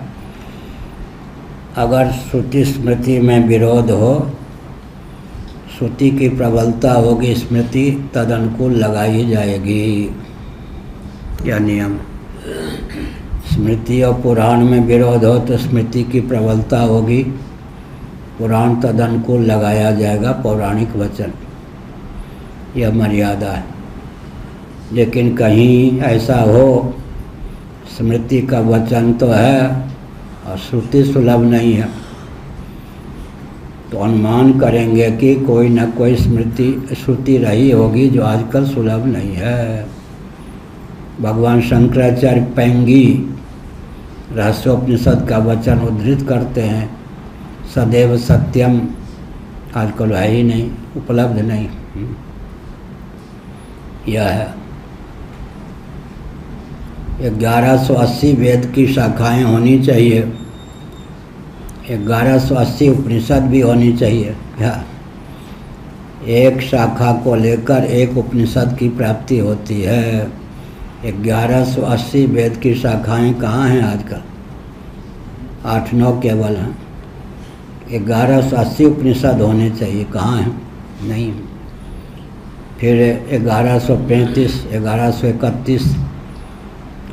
अगर श्रुति स्मृति में विरोध हो, श्रुति की प्रबलता होगी, स्मृति तद अनुकूल लगाई जाएगी। यह नियम। स्मृति और पुराण में विरोध हो तो स्मृति की प्रबलता होगी, पुराण तद अनुकूल लगाया जाएगा, पौराणिक वचन। यह मर्यादा है। लेकिन कहीं ऐसा हो स्मृति का वचन तो है और श्रुति सुलभ नहीं है, तो अनुमान करेंगे कि कोई न कोई श्रुति रही होगी जो आजकल सुलभ नहीं है। भगवान शंकराचार्य पैंगी रहस्योपनिषद का वचन उद्धृत करते हैं, सदैव सत्यम आजकल है ही नहीं, उपलब्ध नहीं। यह है 1180 वेद की शाखाएं होनी चाहिए, 1180 उपनिषद भी होनी चाहिए। एक शाखा को लेकर एक उपनिषद की प्राप्ति होती है। 1180 वेद की शाखाएं कहाँ हैं आजकल? 8-9 केवल हैं। 1180 उपनिषद होने चाहिए, कहाँ हैं? नहीं। फिर 1135, 1131,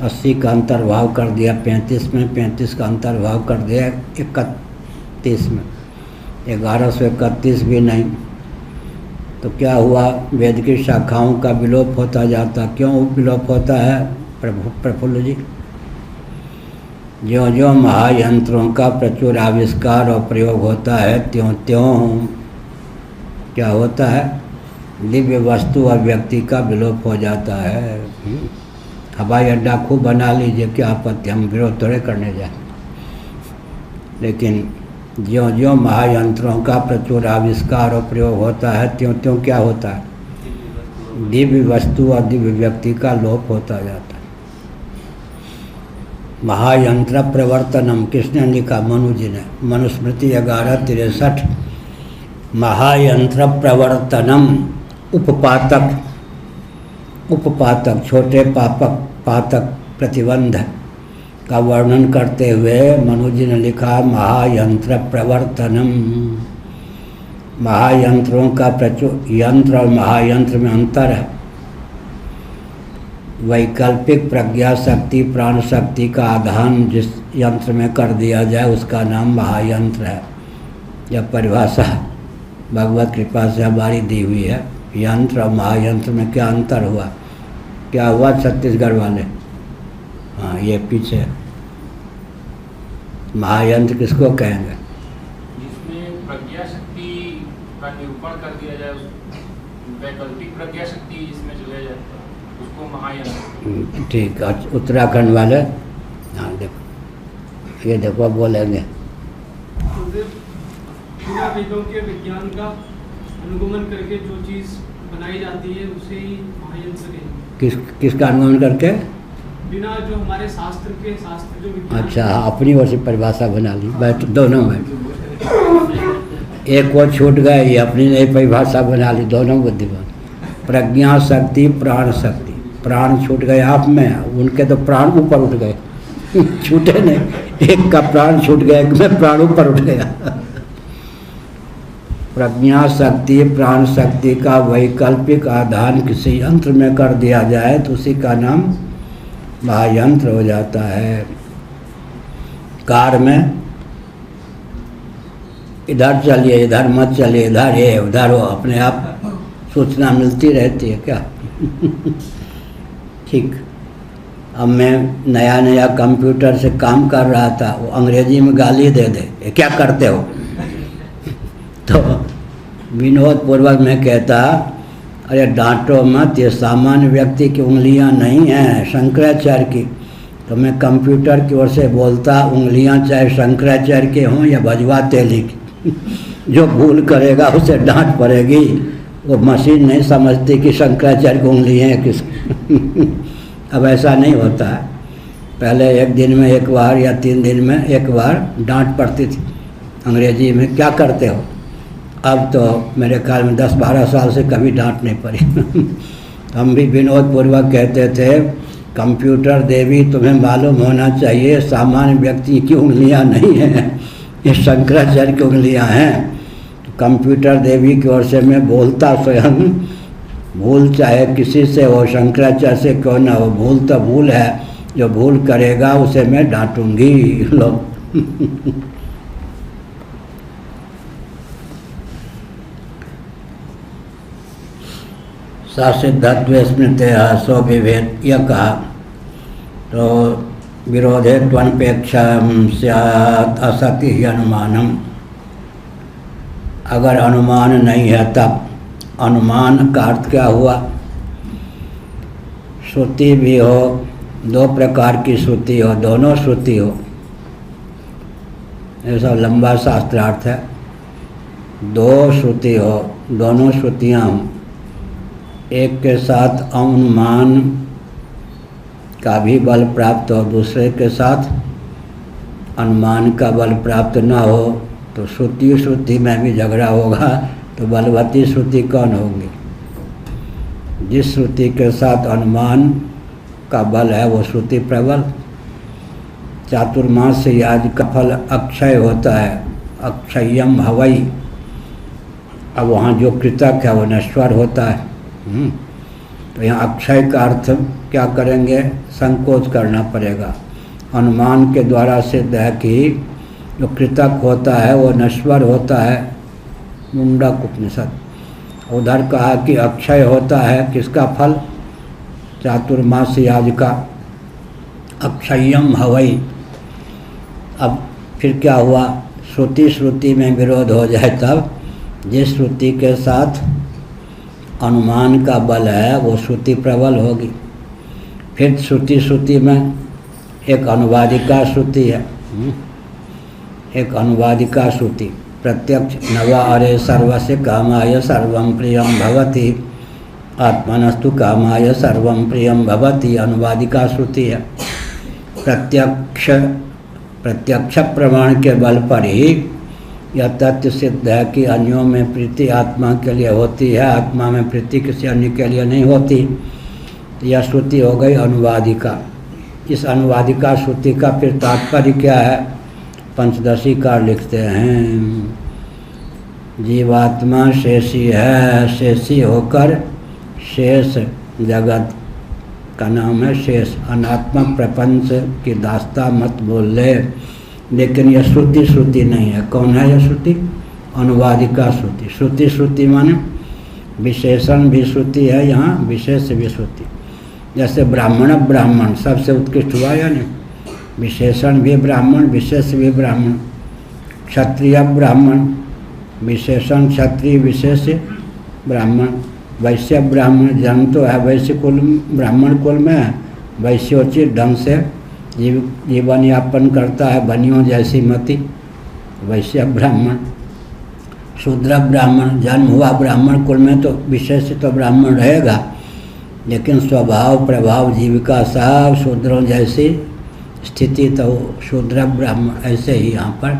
80 का अंतर्भाव कर दिया 35 में, 35 का अंतर्भाव कर दिया 31 में, 1131 भी नहीं। तो क्या हुआ? वेद की शाखाओं का विलोप होता जाता। क्यों विलोप होता है प्रफुल्ल जी? ज्यों ज्यों महायंत्रों का प्रचुर आविष्कार और प्रयोग होता है, त्यों त्यों क्या होता है? दिव्य वस्तु और व्यक्ति का विलोप हो जाता है। हवाई अड्डा खूब बना लीजिए, क्या आपत्ति, हम विरोध थोड़े करने जाए। लेकिन ज्यों ज्यों महायंत्रों का प्रचुर आविष्कार और प्रयोग होता है, त्यों त्यों क्या होता है? दिव्य वस्तु और दिव्य व्यक्ति का लोप होता जाता है। महायंत्र प्रवर्तनम किसने लिखा? मनु जी ने, मनुस्मृति 1163। महायंत्र प्रवर्तनम, उपपातक, उपपातक छोटे पातक प्रतिबंध का वर्णन करते हुए मनु जी ने लिखा महायंत्र प्रवर्तनम। महायंत्रों का प्रचुर, यंत्र और महायंत्र में अंतर है। वैकल्पिक प्रज्ञा शक्ति, प्राण शक्ति का आधान जिस यंत्र में कर दिया जाए उसका नाम महायंत्र है। यह परिभाषा भगवत कृपा से हमारी दी हुई है। यंत्र और महायंत्र में क्या अंतर हुआ? क्या हुआ छत्तीसगढ़ वाले? हाँ, ये पीछे महायंत्र किसको कहेंगे? जिसमें प्रज्ञा शक्ति का निरूपण कर दिया जाए, वैकल्पिक प्रज्ञा शक्ति जिसमें चले जाए उसको महायंत्र। ठीक है। उत्तराखंड वाले, हाँ देखो, ये देखो बोलेंगे बिना वेदों के विज्ञान का अनुगमन करके जो चीज़ बनाई जाती है उसे ही महायंत्र कहेंगे। किसका अनुगमन करके? बिना जो हमारे शास्त्र जो विज्ञान। अच्छा, अपनी ओर से परिभाषा बना ली। बैठ, दोनों बैठ। एक वो छूट गए, ये अपनी नई परिभाषा बना ली, दोनों बुद्धिमान। प्रज्ञा शक्ति, प्राण शक्ति। प्राण छूट गए आप में, उनके तो प्राण ऊपर उठ गए छूटे नहीं। एक का प्राण छूट गया, एक में प्राण ऊपर उठ गया। प्रज्ञा शक्ति, प्राण शक्ति का वैकल्पिक आधान किसी यंत्र में कर दिया जाए तो उसी का नाम महायंत्र हो जाता है। कार में इधर चलिए, इधर मत चलिए, इधर ये उधर हो, अपने आप सूचना मिलती रहती है क्या? ठीक। अब मैं नया कंप्यूटर से काम कर रहा था, वो अंग्रेजी में गाली दे दे, ये क्या करते हो? तो विनोद पूर्वक मैं कहता, अरे डांटो मत, ये सामान्य व्यक्ति की उंगलियां नहीं हैं, शंकराचार्य की। तो मैं कंप्यूटर की ओर से बोलता, उंगलियां चाहे शंकराचार्य के हों या भजवा तेली की जो भूल करेगा उसे डांट पड़ेगी। वो मशीन नहीं समझती कि शंकराचार्य की उंगलियां हैं किस अब ऐसा नहीं होता है। पहले एक दिन में एक बार या 3 दिन में एक बार डांट पड़ती थी अंग्रेजी में, क्या करते हो? अब तो मेरे ख्याल में 10-12 साल से कभी डांट नहीं पड़ी हम भी विनोद पूर्वक कहते थे, कंप्यूटर देवी तुम्हें मालूम होना चाहिए सामान्य व्यक्ति की उंगलियां नहीं हैं, ये शंकराचार्य की उंगलियां हैं। तो कंप्यूटर देवी की ओर से मैं बोलता स्वयं, भूल चाहे किसी से हो, शंकराचार्य से क्यों ना हो, भूल तो भूल है, जो भूल करेगा उसे मैं डांटूंगी। लो सासिद्धत्व स्मृति सो विभेद यह कहा। तो विरोधे त्वनपेक्षा स्यात् असति ही अनुमानम। अगर अनुमान नहीं है तब अनुमान का अर्थ क्या हुआ? श्रुति भी हो, दो प्रकार की श्रुति हो, दोनों श्रुति हो, ये सब लंबा शास्त्रार्थ है। दो श्रुति हो, दोनों श्रुतियाँ हों, एक के साथ अनुमान का भी बल प्राप्त हो, दूसरे के साथ अनुमान का बल प्राप्त न हो, तो श्रुति श्रुति में भी झगड़ा होगा। तो बलवती श्रुति कौन होगी? जिस श्रुति के साथ अनुमान का बल है वो श्रुति प्रबल। चातुर्मास याद का फल अक्षय होता है, अक्षयम हवई। अब वहाँ जो कृतक है वो नश्वर होता है। तो यहाँ अक्षय का अर्थ क्या करेंगे? संकोच करना पड़ेगा। अनुमान के द्वारा सिद्ध है कि जो कृतक होता है वो नश्वर होता है, मुंडक उपनिषद। उधर कहा कि अक्षय होता है, किसका फल? चातुर्मास याज का, अक्षयम हवई। अब फिर क्या हुआ? श्रुति श्रुति में विरोध हो जाए तब जिस श्रुति के साथ अनुमान का बल है वो श्रुति प्रबल होगी। फिर श्रुति श्रुति में एक अनुवादिका श्रुति है, एक अनुवादिका श्रुति। प्रत्यक्ष नवा अरे सर्वस्य कामाय सर्वं प्रियं भवति, आत्मनस्तु कामाय सर्वं प्रियं भवति, अनुवादिका श्रुति है। प्रत्यक्ष प्रमाण के बल पर ही यह तथ्य सिद्ध है कि अन्यों में प्रीति आत्मा के लिए होती है, आत्मा में प्रीति किसी अन्य के लिए नहीं होती। तो यह श्रुति हो गई अनुवादिका। इस अनुवादिका श्रुति का फिर तात्पर्य क्या है? पंचदशी कार लिखते हैं, जीवात्मा शेषी है, शेषी होकर शेष जगत का नाम है शेष। अनात्मक प्रपंच की दास्ता मत बोल ले। लेकिन यह श्रुति श्रुति नहीं है। कौन है यह श्रुति? अनुवादिका श्रुति। श्रुति श्रुति माने विशेषण भी श्रुति है, यहाँ विशेष भी श्रुति। जैसे ब्राह्मण ब्राह्मण सबसे उत्कृष्ट हुआ या नहीं? विशेषण भी ब्राह्मण, विशेष भी ब्राह्मण। क्षत्रिय ब्राह्मण, विशेषण क्षत्रिय, विशेष ब्राह्मण। वैश्य ब्राह्मण, जन्म तो है वैश्य कुल, ब्राह्मण कुल में है, वैश्योचित ढंग से जीवन यापन करता है, बनियों जैसी मति, वैश्य ब्राह्मण। शूद्र ब्राह्मण, जन्म हुआ ब्राह्मण कुल में तो विशेष तो ब्राह्मण रहेगा, लेकिन स्वभाव प्रभाव जीविका सब शूद्रों जैसी स्थिति तो शूद्र ब्राह्मण। ऐसे ही यहाँ पर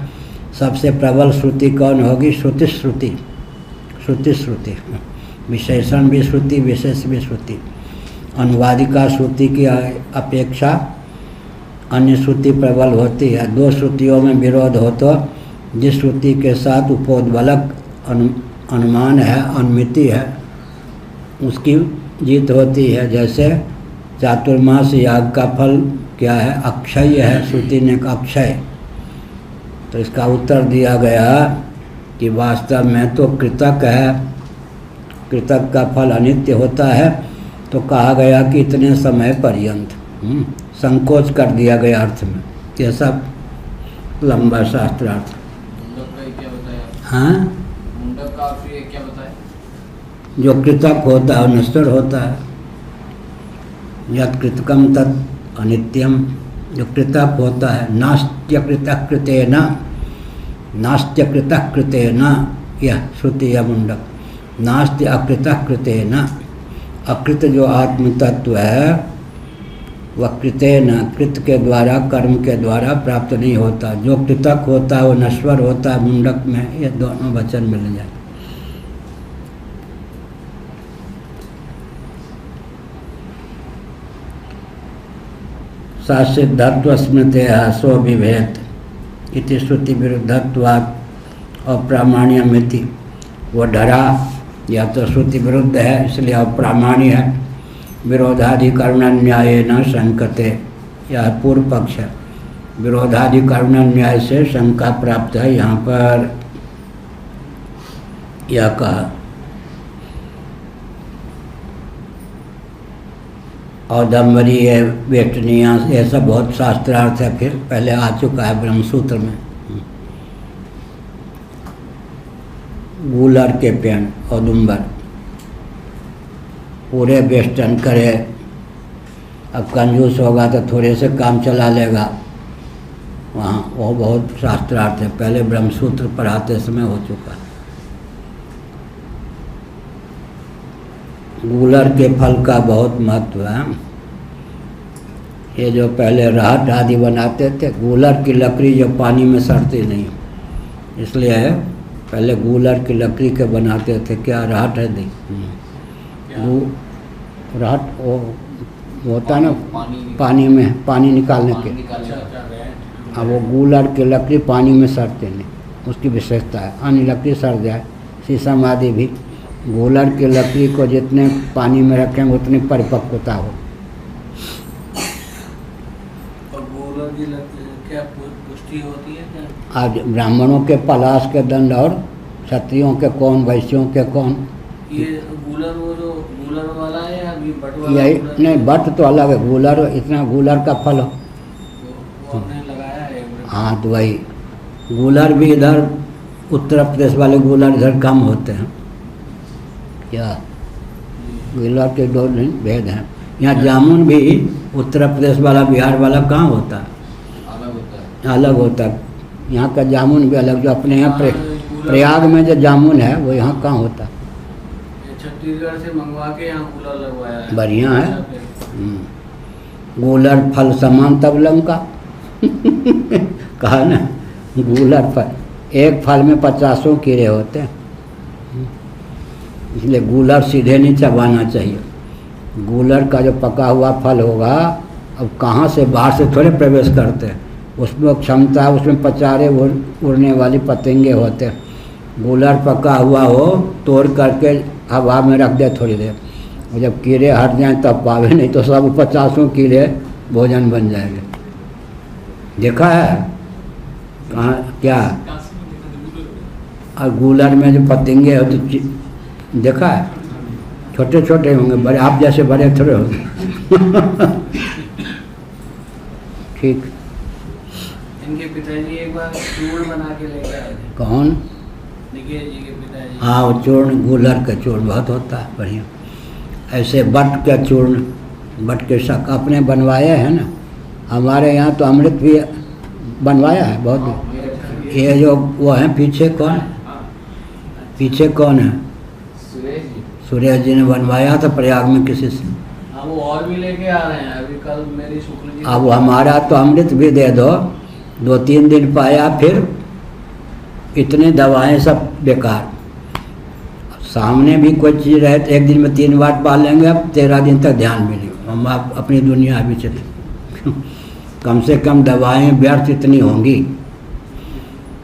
सबसे प्रबल श्रुति कौन होगी? श्रुति श्रुति। श्रुति श्रुति, विशेषण भी श्रुति, विशेष भी श्रुति। अनुवादिका श्रुति की अपेक्षा अन्य श्रुति प्रबल होती है। दो श्रुतियों में विरोध हो तो जिस श्रुति के साथ उपोद्बलक अनुमान है, अनुमिति है, उसकी जीत होती है। जैसे चातुर्मास याग का फल क्या है? अक्षय है। श्रुति ने कहा अक्षय, तो इसका उत्तर दिया गया कि वास्तव में तो कृतक है, कृतक का फल अनित्य होता है। तो कहा गया कि इतने समय पर्यंत, संकोच कर दिया गया अर्थ में। यह सब लंबा शास्त्रार्थ। हाँ, मुंडक का अर्थ क्या बताया? जो कृतक होता है नश्वर होता है। यत् कृतकम तत् अनित्यम, जो कृतक होता है। नास्त्य कृतक कृतेन, नास्त्य कृतक कृतेन, यह श्रुति है मुंडक। नास्त्य अकृतक कृतेन, अकृत जो आत्म तत्व है वह कृतेन, कृत के द्वारा, कर्म के द्वारा प्राप्त नहीं होता। जो कृतक होता है वो नश्वर होता है। मुंडक में ये दोनों वचन मिल जाए। सासिद्धत्व स्मृति सो विभेद इति श्रुति विरुद्धत्वात् अप्रामाण्यमिति। वो डरा या तो श्रुति विरुद्ध है इसलिए अप्रामाण्य है। विरोधाधिकरण न्याय न शंकते, यह पूर्व पक्ष है। विरोधाधिकरण न्याय से शंका प्राप्त है। यहाँ पर यह कहा औदम्बरीय वेष्टनीय, ये सब बहुत शास्त्रार्थ है, फिर पहले आ चुका है ब्रह्मसूत्र में। गूलर के पेड़ औदुम्बर पूरे वेस्टर्न करे, अब कंजूस होगा तो थोड़े से काम चला लेगा वहाँ, वो बहुत शास्त्रार्थ है, पहले ब्रह्मसूत्र पढ़ाते समय हो चुका। गूलर के फल का बहुत महत्व है। ये जो पहले राहत आदि बनाते थे, गूलर की लकड़ी जो पानी में सड़ती नहीं, इसलिए पहले गूलर की लकड़ी के बनाते थे। क्या राहत है दी राहत वो होता ना पानी में, पानी निकालने के। अब वो गूलर की लकड़ी पानी में सड़ते नहीं, उसकी विशेषता है। अन्य लकड़ी सड़ जाए, शीशम आदि भी, गूलर की लकड़ी को जितने पानी में रखेंगे उतनी परिपक्वता हो। और गूलर की लकड़ी क्या पुष्टि होती है क्या? आज ब्राह्मणों के पलाश के दंड और क्षत्रियों के कौन, वैश्यों के कौन। ये गूलर वो जो गूलर वाला है या बट वाला? यही नहीं, बट तो अलग है, गूलर इतना गूलर का फल हो। वो हमने लगाया है। हाँ तो वही गूलर भी इधर उत्तर प्रदेश वाले गूलर इधर कम होते हैं। क्या गूलर के दो भेद हैं। यहाँ जामुन भी उत्तर प्रदेश वाला बिहार वाला कहाँ होता है, अलग होता है। अलग होता है। यहाँ का जामुन भी अलग, जो अपने यहाँ प्रयाग में जो जामुन है वो यहाँ कहाँ होता है। छत्तीसगढ़ से मंगवा के यहाँ गूलर लगवाया है। बढ़िया है। गूलर फल समान तब लंका कहा ना, गूलर फल, एक फल में 50 कीड़े होते हैं, इसलिए गूलर सीधे नहीं चबाना चाहिए। गूलर का जो पका हुआ फल होगा, अब कहाँ से बाहर से थोड़े प्रवेश करते हैं, उसमें क्षमता, उसमें पचारे उड़ने वाली पतंगे होते हैं। गूलर पका हुआ हो तोड़ करके हवा में रख दे थोड़ी देर, और जब कीड़े हट जाएं तब पावे, नहीं तो सब 50 कीड़े भोजन बन जाएंगे। देखा है कहाँ क्या? और गूलर में जो पतंगे हो तो देखा है, छोटे छोटे होंगे, बड़े आप जैसे बड़े थोड़े होंगे ठीक। इनके पिताजी एक बार चूर्ण बना के लेके आए थे। कौन? निकेश जी के पिताजी। हाँ, वो चूर्ण, गूलर का चूर्ण बहुत होता है बढ़िया। ऐसे बट का चूर्ण, बट के शक अपने बनवाए हैं ना, हमारे यहाँ तो अमृत भी बनवाया है बहुत। ये जो वो है पीछे कौन, पीछे कौन है? सुरेश जी ने बनवाया था प्रयाग में किसी से। हाँ, वो और भी लेके आ रहे हैं अभी, कल मेरी शुक्ल जी। अब हमारा तो अमृत भी दे दो, 2-3 दिन पाया, फिर इतने दवाएं सब बेकार। सामने भी कोई चीज़ रहे तो एक दिन में 3 बार पा लेंगे, अब 13 दिन तक ध्यान भी नहीं। हम आप अपनी दुनिया अभी चले कम से कम दवाएं व्यर्थ इतनी होंगी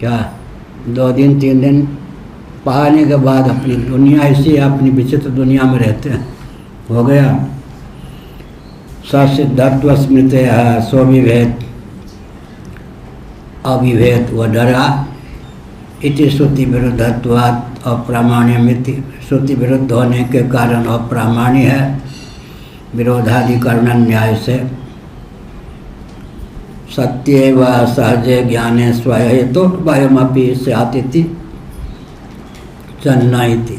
क्या? 2 दिन 3 दिन पाने के बाद अपनी दुनिया ऐसी, अपनी विचित्र दुनिया में रहते हैं। हो गया। ससिद्धत्व स्मृत स्वविभेद अविभेद व डरा इति श्रुति विरुद्धत्वात् अप्रामाण्यमिति। श्रुति विरुद्ध होने के कारण अप्रामाण्य है, विरोधाधिकरण न्याय से। सत्य व सहजे ज्ञाने स्वहेतु भयमपि स्यातिति चन्ना इति।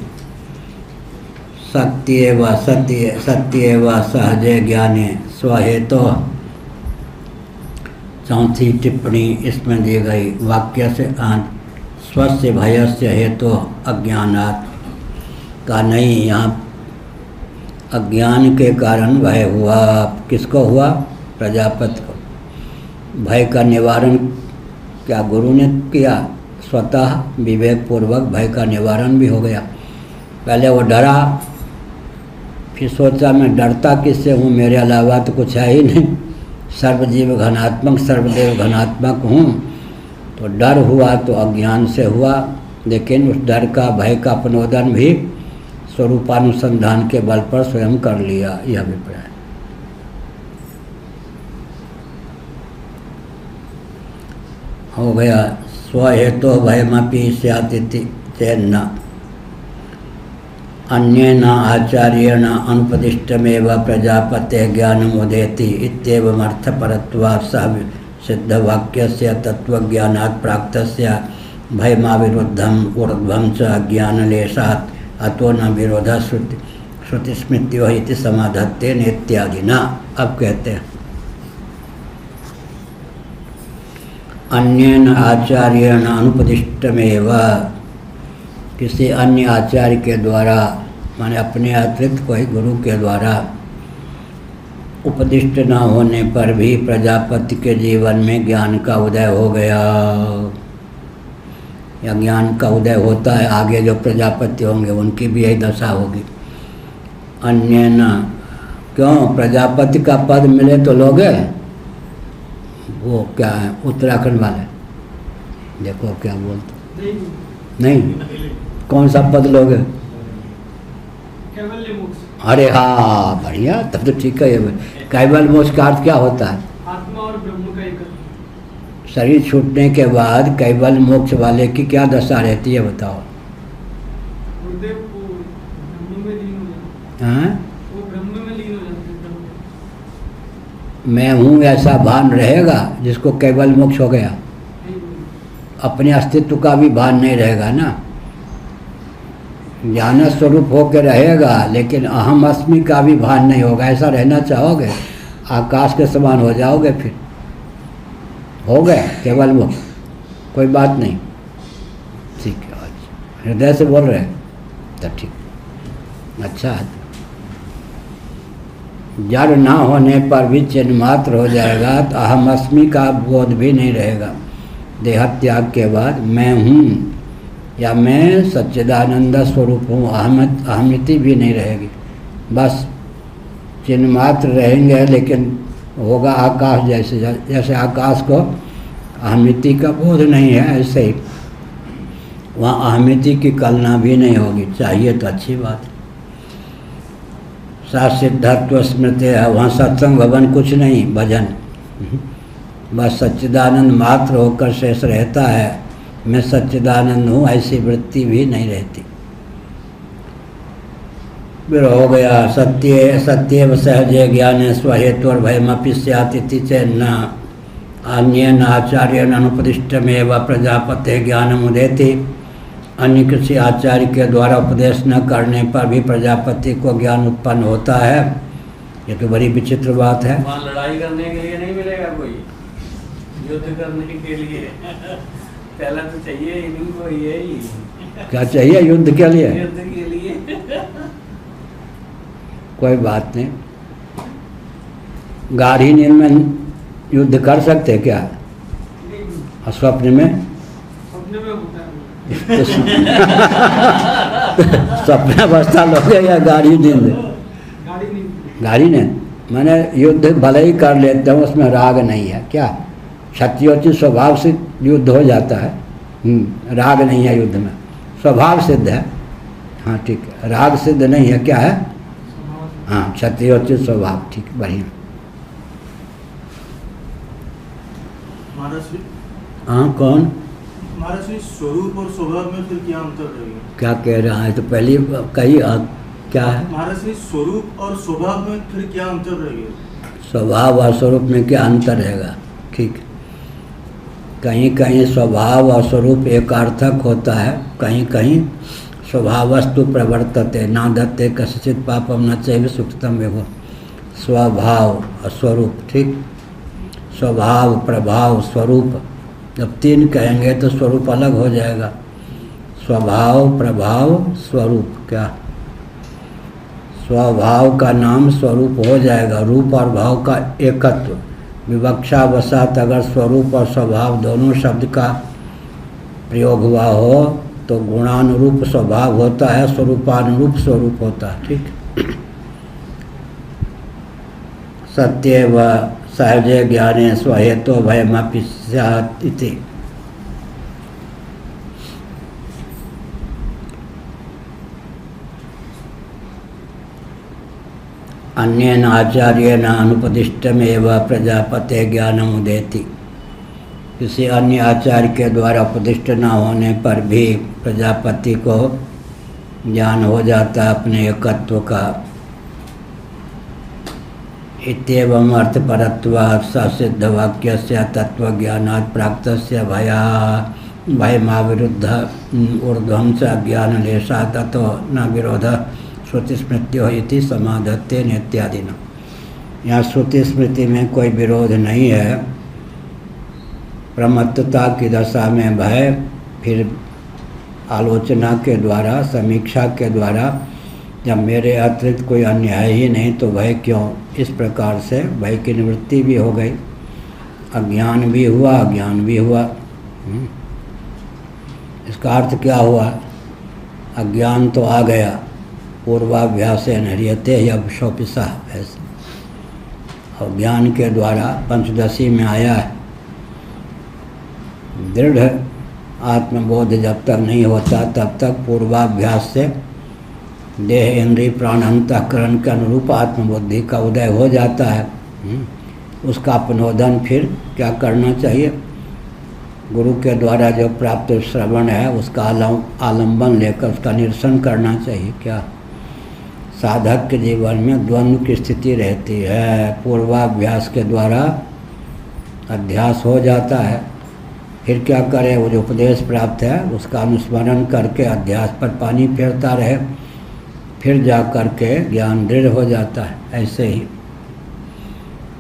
सत्य व सहजे ज्ञाने स्वहेतु। चौथी टिप्पणी इसमें दी गई वाक्य से स्वस्य भयस्य हेतु अज्ञानात् का नहीं, यहाँ अज्ञान के कारण भय हुआ। किसको हुआ? प्रजापति को। भय का निवारण क्या गुरु ने किया? स्वतः विवेक पूर्वक भय का निवारण भी हो गया। पहले वो डरा, फिर सोचा मैं डरता किससे हूँ, मेरे अलावा तो कुछ है ही नहीं, सर्वजीव घनात्मक सर्वदेव घनात्मक हूँ, तो डर हुआ तो अज्ञान से हुआ, लेकिन उस डर का भय का अपनोदन भी स्वरूपानुसंधान के बल पर स्वयं कर लिया। यह अभिप्राय। हो गया। स्वहेतो भयमपि स्यादिति चेन्न अन्येन आचार्येण अनुपदिष्टमेव प्रजापते ज्ञानमुदेति इत्येवमर्थपरत्वात् सह सिद्धवाक्यस्य तत्त्वज्ञानात् प्राक्तस्य भयमाविरुद्धम् ऊर्ध्वं च अज्ञानलेशात् अतो न विरोधः श्रुतिस्मृत्योः इति समाधत्तेन इत्यादि न। अब कहते हैं अन्येन आचार्येण अनुपदिष्टमेव, किसी अन्य आचार्य के द्वारा, माने अपने अतिरिक्त कोई गुरु के द्वारा उपदिष्ट न होने पर भी प्रजापति के जीवन में ज्ञान का उदय हो गया, या ज्ञान का उदय होता है। आगे जो प्रजापति होंगे उनकी भी यही दशा होगी। अन्य न, क्यों? प्रजापति का पद मिले तो लोगे? वो क्या है, उत्तराखंड वाले, देखो क्या बोलते। नहीं, कौन सा पद लोगे? कैवल्य मोक्ष। अरे हाँ, बढ़िया, तब तो ठीक है। कैवल्य मोक्ष का अर्थ क्या होता है? आत्मा और ब्रह्म का एक। शरीर छूटने के बाद कैवल्य मोक्ष वाले की क्या दशा रहती है बताओ? गुरुदेव को ब्रह्म में लीन हो जाते हैं। हाँ? वो ब्रह्म में लीन हो जाते हैं, ब्रह्म में। मैं हूँ ऐसा भान रहेगा जिसको कैवल्य मोक्ष हो गया? अपने अस्तित्व का भी भान नहीं रहेगा ना। ज्ञान स्वरूप होकर रहेगा, लेकिन अहम अस्मि का भी भान नहीं होगा। ऐसा रहना चाहोगे? आकाश के समान हो जाओगे, फिर हो गए केवल वो, कोई बात नहीं। ठीक है, अच्छा, हृदय से बोल रहे हैं तब ठीक। अच्छा, जड़ ना होने पर भी चिन्ह मात्र हो जाएगा, तो अहम अस्मि का बोध भी नहीं रहेगा। देहत्याग के बाद मैं हूँ या मैं सच्चिदानंद स्वरूप हूँ, अहमिति भी नहीं रहेगी। बस चिन्ह मात्र रहेंगे, लेकिन होगा आकाश जैसे। जैसे आकाश को अहमिति का बोध नहीं है, ऐसे ही वहाँ अहमिति की कल्पना भी नहीं होगी। चाहिए तो अच्छी बात। सात सिद्धत्व स्मृति है, वहाँ सत्संग भवन कुछ नहीं, भजन बस सच्चिदानंद मात्र होकर शेष रहता है। मैं सच्चिदानंद हूँ ऐसी वृत्ति भी नहीं रहती। फिर हो गया सत्य सत्यव सहजे ज्ञान स्वहेतु भयमपि स्यात् इति चेन्न अन्येन आचार्येण अनुपदिष्टमेव प्रजापते ज्ञानमुदेति। अन्य किसी आचार्य के द्वारा उपदेश न करने पर भी प्रजापति को ज्ञान उत्पन्न होता है। ये तो बड़ी विचित्र बात है। वहाँ लड़ाई करने के लिए नहीं मिलेगा कोई, युद्ध करने के लिए पहला तो चाहिए इनको यही। क्या चाहिए युद्ध के लिए? युद्ध के लिए कोई बात नहीं। गाढ़ी नींद में युद्ध कर सकते क्या? और स्वप्न में? सपने में होता है। स्वप्न अवस्था लोगे या गाढ़ी नींद? गाड़ी नहीं। गाढ़ी नींद मैंने युद्ध भले ही कर लेते हैं, उसमें राग नहीं है। क्या क्षत्रियोचित स्वभाव से युद्ध हो जाता है? राग नहीं है युद्ध में, स्वभाव सिद्ध है। हाँ ठीक है, राग सिद्ध नहीं है। क्या है? हाँ, क्षत्रियोचित स्वभाव। ठीक, बढ़िया। हाँ, कौन? महाराज स्वरूप और स्वभाव में फिर क्या अंतर रहेगा? क्या कह रहा है? तो पहले कही क्या है? महाराज स्वरूप और स्वभाव में फिर क्या अंतर रहेगा? स्वभाव और स्वरूप में क्या अंतर रहेगा? ठीक, कहीं कहीं स्वभाव और स्वरूप एकार्थक होता है, कहीं कहीं स्वभावस्तु प्रवर्तते ना दत्ते कश्चित् पापम न चैव सुकृतम विभो। स्वभाव और स्वरूप, ठीक। स्वभाव, प्रभाव, स्वरूप, जब तीन कहेंगे तो स्वरूप अलग हो जाएगा। स्वभाव, प्रभाव, स्वरूप। क्या स्वभाव का नाम स्वरूप हो जाएगा। रूप और भाव का एकत्व। विवक्षा वसात अगर स्वरूप और स्वभाव दोनों शब्द का प्रयोग हुआ हो तो गुणानुरूप स्वभाव होता है, स्वरूपानुरूप स्वरूप होता है। ठीक। सत्य व सहजे ज्ञाने स्वहेतो भयमपि स्यात् इति। अन्येन आचार्येण अनुपदिष्टमेव प्रजापते ज्ञानमुदेति। किसी अन्य आचार्य के द्वारा उपदिष्ट न होने पर भी प्रजापति को ज्ञान हो जाता है अपने एकत्व का। इत्येवम् अर्थपरत्वात् ससिद्ध वाक्यस्य तत्वज्ञानात् प्राप्तस्य भयमाविरुद्ध ऊर्ध्वं च ज्ञानलेशात् ततो न विरोधः श्रुतिस्मृत्योः इति समाधत्ते इत्यादिना। यहाँ श्रुति स्मृति में कोई विरोध नहीं है। प्रमत्तता की दशा में भय, फिर आलोचना के द्वारा, समीक्षा के द्वारा, जब मेरे अतिरिक्त कोई अन्य है ही नहीं तो भय क्यों। इस प्रकार से भय की निवृत्ति भी हो गई, अज्ञान भी हुआ, अज्ञान भी हुआ। इसका अर्थ क्या हुआ? अज्ञान तो आ गया, पूर्वाभ्यासेन ह्रियते ह्यवशोपिसा, ऐसे। और ज्ञान के द्वारा पंचदशी में आया है। दृढ़ आत्मबोध जब तक नहीं होता तब तक पूर्वाभ्यास से देह इंद्रिय प्राण अंतःकरण के अनुरूप आत्मबुद्धि का उदय हो जाता है। उसका अपनोदन फिर क्या करना चाहिए? गुरु के द्वारा जो प्राप्त श्रवण है उसका आलंबन लेकर उसका निरसन करना चाहिए। क्या साधक के जीवन में द्वंद्व की स्थिति रहती है। पूर्वाभ्यास के द्वारा अध्यास हो जाता है, फिर क्या करे? वो जो उपदेश प्राप्त है उसका अनुस्मरण करके अध्यास पर पानी फेरता रहे, फिर जा कर के ज्ञान दृढ़ हो जाता है। ऐसे ही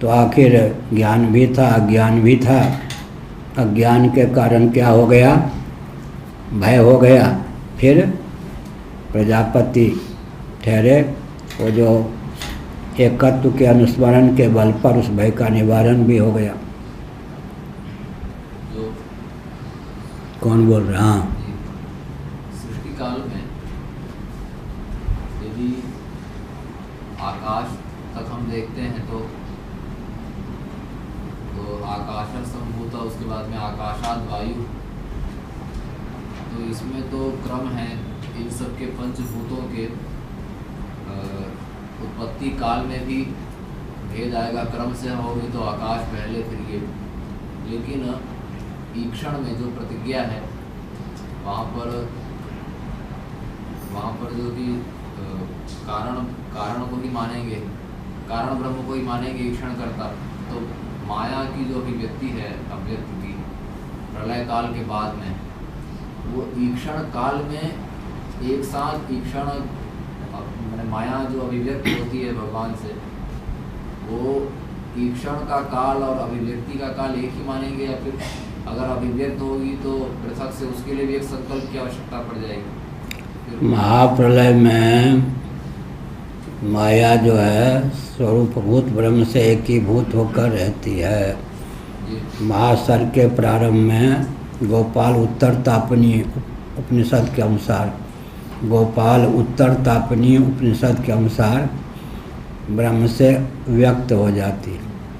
तो आखिर ज्ञान भी था, अज्ञान भी था। अज्ञान के कारण क्या हो गया? भय हो गया। फिर प्रजापति ठहरे, वो जो एकत्व के अनुस्मरण के बल पर उस भय का निवारण भी हो गया। कौन बोल रहा? हाँ, सृष्टि काल में यदि आकाश तक हम देखते हैं तो आकाश संभूता, उसके बाद में आकाशात वायु, तो इसमें तो क्रम है इन सब के पंचभूतों के उत्पत्ति काल में भी भेद आएगा। क्रम से होगी तो आकाश पहले फिर ये, लेकिन ईक्षण में जो प्रतिज्ञा है वहाँ पर जो कि कारण को ही मानेंगे, कारण ब्रह्म को ही मानेंगे ईक्षण करता, तो माया की जो अभिव्यक्ति है अव्यक्त की प्रलय काल के बाद में, वो ईक्षण काल में एक साथ ईक्षण मैंने माया जो अभिव्यक्त होती है भगवान से, वो ईक्षण का काल और अभिव्यक्ति का काल एक ही मानेंगे, या फिर अगर अभिव्यक्त होगी तो पृथक से उसके लिए भी एक संकल्प की आवश्यकता पड़ जाएगी? महाप्रलय में माया जो है स्वरूपभूत ब्रह्म से एकीभूत होकर रहती है। महासर के प्रारंभ में गोपाल उत्तर तापनी उपनिषद के अनुसार, गोपाल उत्तर तापनी उपनिषद के अनुसार ब्रह्म से व्यक्त हो जाती है।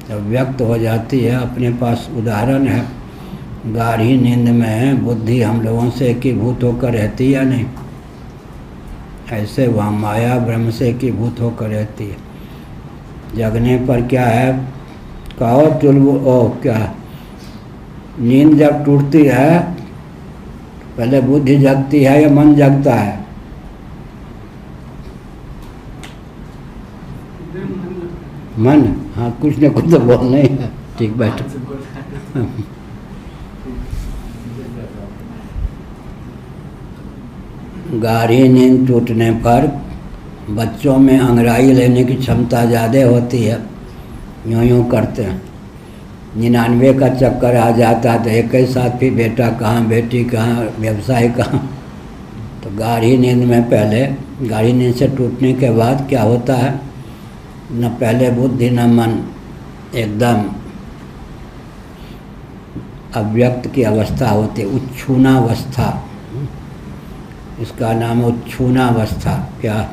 जब व्यक्त हो जाती है, अपने पास उदाहरण है, गाढ़ी नींद में बुद्धि हम लोगों से एकीभूत होकर रहती है या नहीं? ऐसे वहाँ माया ब्रह्म से एकीभूत होकर रहती है। जगने पर क्या है? कहो चुलबु ओ क्या, नींद जब टूटती है पहले बुद्धि जगती है या मन जगता है? मन। हाँ, कुछ न कुछ तो बोलना ही है। ठीक, बैठो। गाढ़ी नींद टूटने पर बच्चों में अंगड़ाई लेने की क्षमता ज़्यादा होती है, यूँ यूँ करते हैं। 99 का चक्कर आ जाता है तो एक ही साथ भी बेटा कहाँ, बेटी कहाँ, व्यवसाय कहाँ। तो गाढ़ी नींद में पहले, गाढ़ी नींद से टूटने के बाद क्या होता है? न पहले बुद्धि न मन, एकदम अव्यक्त की अवस्था होती है, उच्छूनावस्था। इसका नाम उच्छूनावस्था। क्या?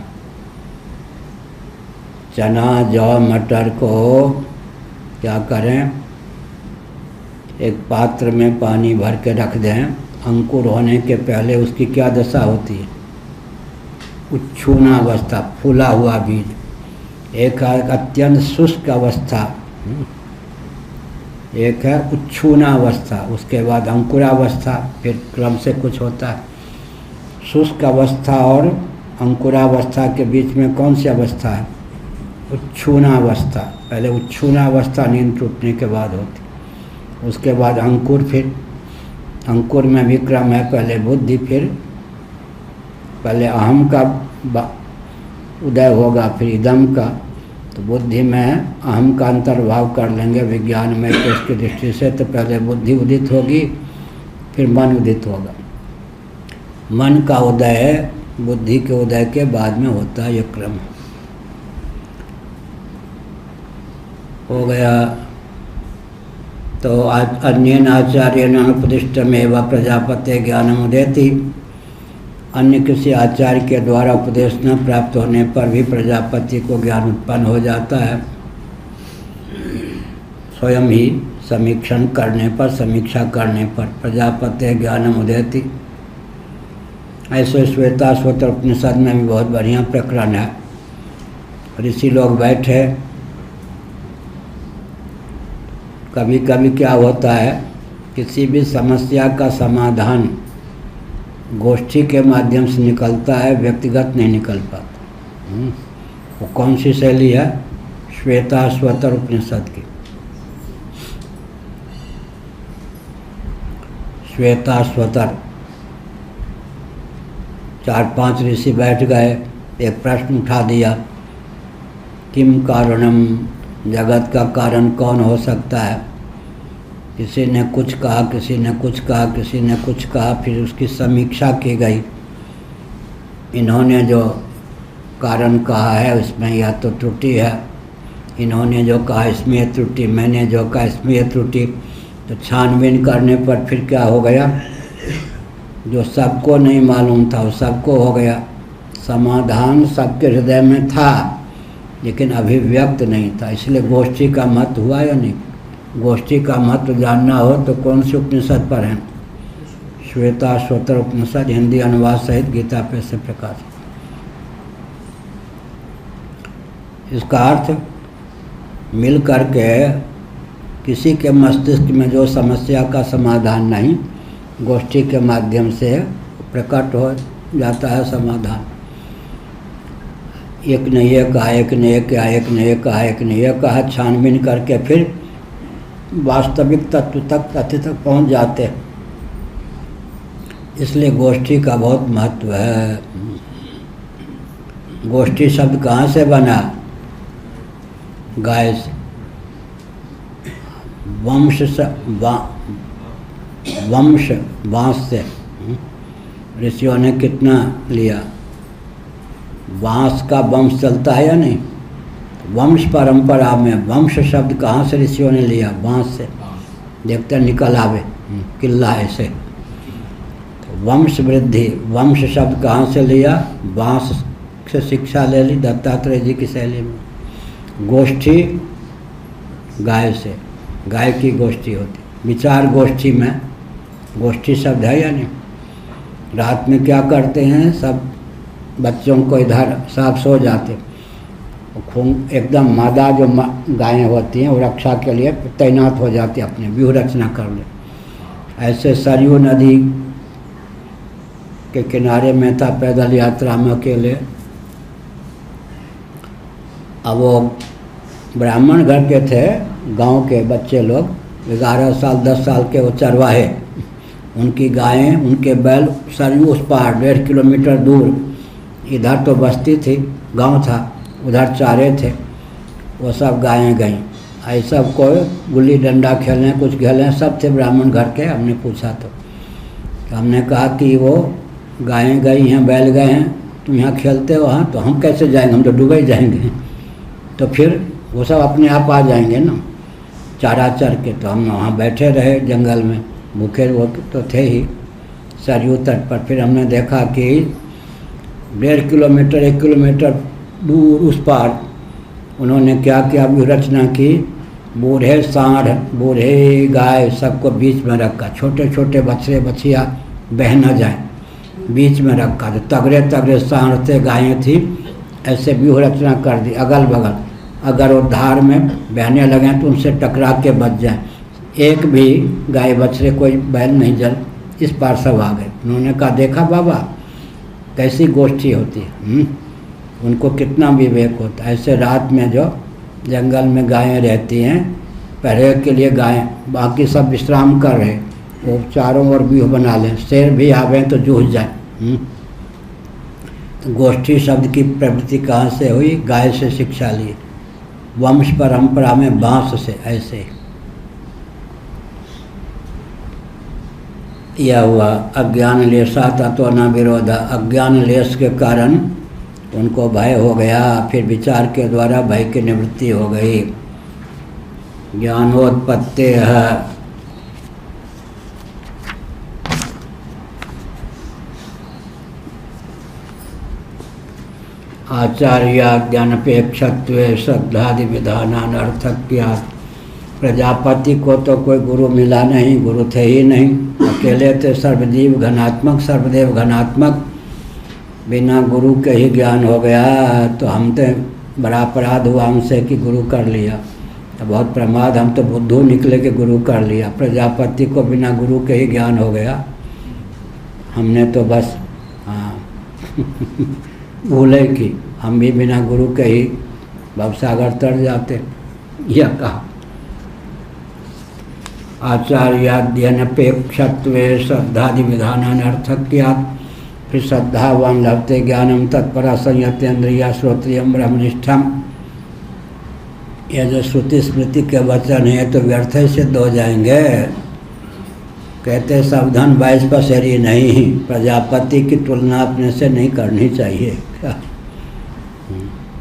चना जौ मटर को क्या करें? एक पात्र में पानी भर के रख दें, अंकुर होने के पहले उसकी क्या दशा होती है? उच्छूनावस्था, फूला हुआ बीज। एक है अत्यंत शुष्क अवस्था, एक है उच्छूनावस्था, उसके बाद अंकुरावस्था, फिर क्रम से कुछ होता है। शुष्क अवस्था और अंकुरावस्था के बीच में कौन सी अवस्था है? उच्छूनावस्था। पहले उच्छूनावस्था नींद टूटने के बाद होती, उसके बाद अंकुर, फिर अंकुर में भी क्रम है, पहले बुद्धि, फिर पहले अहम का उदय होगा, फिर इदम का। तो बुद्धि में अहम का अंतर्भाव कर लेंगे विज्ञान में तो उसकी दृष्टि से, तो पहले बुद्धि उदित होगी, फिर मन उदित होगा। मन का उदय बुद्धि के उदय के बाद में होता है, ये क्रम हो गया। तो अन्येन आचार्येण उपदिष्टमेव प्रजापते ज्ञानमुदेति, अन्य किसी आचार्य के द्वारा उपदेश न प्राप्त होने पर भी प्रजापति को ज्ञान उत्पन्न हो जाता है। स्वयं ही समीक्षण करने पर, समीक्षा करने पर प्रजापते ज्ञानमुदेति। ऐसे श्वेताश्वतर उपनिषद में भी बहुत बढ़िया प्रकरण है। ऋषि लोग बैठे, कभी कभी क्या होता है, किसी भी समस्या का समाधान गोष्ठी के माध्यम से निकलता है, व्यक्तिगत नहीं निकल पाता। वो कौन सी शैली है? श्वेताश्वतर उपनिषद की। श्वेताश्वतर 4-5 ऋषि बैठ गए, एक प्रश्न उठा दिया, किम कारणम, जगत का कारण कौन हो सकता है? किसी ने कुछ कहा, किसी ने कुछ कहा, किसी ने कुछ कहा, फिर उसकी समीक्षा की गई। इन्होंने जो कारण कहा है उसमें या तो त्रुटि है, इन्होंने जो कहा इसमें ये त्रुटि, मैंने जो कहा इसमें ये त्रुटि। तो छानबीन करने पर फिर क्या हो गया, जो सबको नहीं मालूम था वो सबको हो गया। समाधान सबके हृदय में था लेकिन अभिव्यक्त नहीं था, इसलिए गोष्ठी का मत हुआ या नहीं? गोष्ठी का महत्व जानना हो तो कौन सी उपनिषद पर है? श्वेताश्वतर उपनिषद, हिंदी अनुवाद सहित गीता पे से प्रकाशित। इसका अर्थ मिल करके किसी के मस्तिष्क में जो समस्या का समाधान नहीं, गोष्ठी के माध्यम से प्रकट हो जाता है समाधान। एक ने ये कहा, एक ने ये कहा, एक ने ये कहा, एक ने ये कहा, छानबीन करके फिर वास्तविक तत्व तक, तथ्य तक पहुंच जाते हैं। इसलिए गोष्ठी का बहुत महत्व है। गोष्ठी शब्द कहाँ से बना? गाय से। वंश वंश बांस से ऋषियों ने कितना लिया? बांस का वंश चलता है या नहीं? वंश परंपरा में वंश शब्द कहाँ से ऋषियों ने लिया? बांस से। देखते निकल आवे किल्ला ऐसे। तो वंश वृद्धि, वंश शब्द कहाँ से लिया? बांस से शिक्षा ले ली दत्तात्रेय जी की शैली में। गोष्ठी गाय से, गाय की गोष्ठी होती। विचार गोष्ठी में, गोष्ठी शब्द है या नहीं? रात में क्या करते हैं, सब बच्चों को इधर सब सो जाते, खून एकदम मादा जो गायें होती हैं वो रक्षा के लिए तैनात हो जाती, अपने व्यूह रचना कर ले। ऐसे सरयू नदी के किनारे में था, पैदल यात्रा में अकेले। अब वो ब्राह्मण घर के थे, गांव के बच्चे लोग, 11 साल 10 साल के वो चरवाहे, उनकी गायें, उनके बैल सरयू उस पार 1.5 किलोमीटर दूर, इधर तो बस्ती थी, गांव था, उधर चारे थे, वो सब गायें गईं। ऐसा कोई गुल्ली डंडा खेलने, कुछ खेलें, सब थे ब्राह्मण घर के। हमने पूछा तो हमने कहा कि वो गायें गई हैं, बैल गए हैं, तुम यहाँ खेलते हो? हाँ। तो हम कैसे जाएंगे, हम तो डूबे जाएंगे। तो फिर वो सब अपने आप आ जाएंगे ना, चारा चर के। तो हम वहाँ बैठे रहे जंगल में, भूखे वो तो थे ही सरयू तट पर। फिर हमने देखा कि 1.5 किलोमीटर 1 किलोमीटर दूर उस पार उन्होंने क्या किया, व्यूहरचना की। बूढ़े सांड, बूढ़े गाय सबको बीच में रखा, छोटे छोटे बछड़े बछिया बह न जाए, बीच में रखा। तो तगड़े तगड़े सांड थे, गायें थी, ऐसे व्यूह रचना कर दी अगल बगल, अगर वो धार में बहने लगें तो उनसे टकरा के बच जाएं। एक भी गाय बछड़े कोई बैल नहीं जल इस पार सब आ गए। उन्होंने कहा देखा बाबा कैसी गोष्ठी होती है, उनको कितना विवेक होता है। ऐसे रात में जो जंगल में गायें रहती हैं, पहरे के लिए गायें, बाकी सब विश्राम कर रहे, वो चारों ओर व्यूह बना लें, शेर भी आवे तो जूझ जाए। तो गोष्ठी शब्द की प्रवृत्ति कहाँ से हुई? गाय से शिक्षा ली, वंश परंपरा में बांस से। ऐसे यह हुआ अज्ञान लेशा तत्व न विरोधा, अज्ञान लेश के कारण उनको भय हो गया, फिर विचार के द्वारा भय की निवृत्ति हो गई। ज्ञानोत्पत्ति है आचार्य ज्ञानपेक्षत्वे श्रद्धादि विधानान अर्थक्यात्। प्रजापति को तो कोई गुरु मिला नहीं, गुरु थे ही नहीं, अकेले थे सर्वजीव घनात्मक, सर्वदेव घनात्मक। बिना गुरु के ही ज्ञान हो गया, तो हम तो बड़ा अपराध हुआ हमसे कि गुरु कर लिया, तो बहुत प्रमाद, हम तो बुद्धू निकले कि गुरु कर लिया। प्रजापति को बिना गुरु के ही ज्ञान हो गया, हमने तो बस भूले कि हम भी बिना गुरु के ही भवसागर तर जाते। यह कहा आचार्याद्यनपेक्षत्वे श्रद्धादि विधानान अर्थक्यात्। फिर श्रद्धावान लभते ज्ञानम तत्परा संयतेन्द्रिया श्रोत्रियम ब्रह्मनिष्ठम। यह जो श्रुति स्मृति के वचन है तो व्यर्थ ही सिद्ध हो जाएंगे। कहते सावधान 22 पसेरी नहीं, प्रजापति की तुलना अपने से नहीं करनी चाहिए।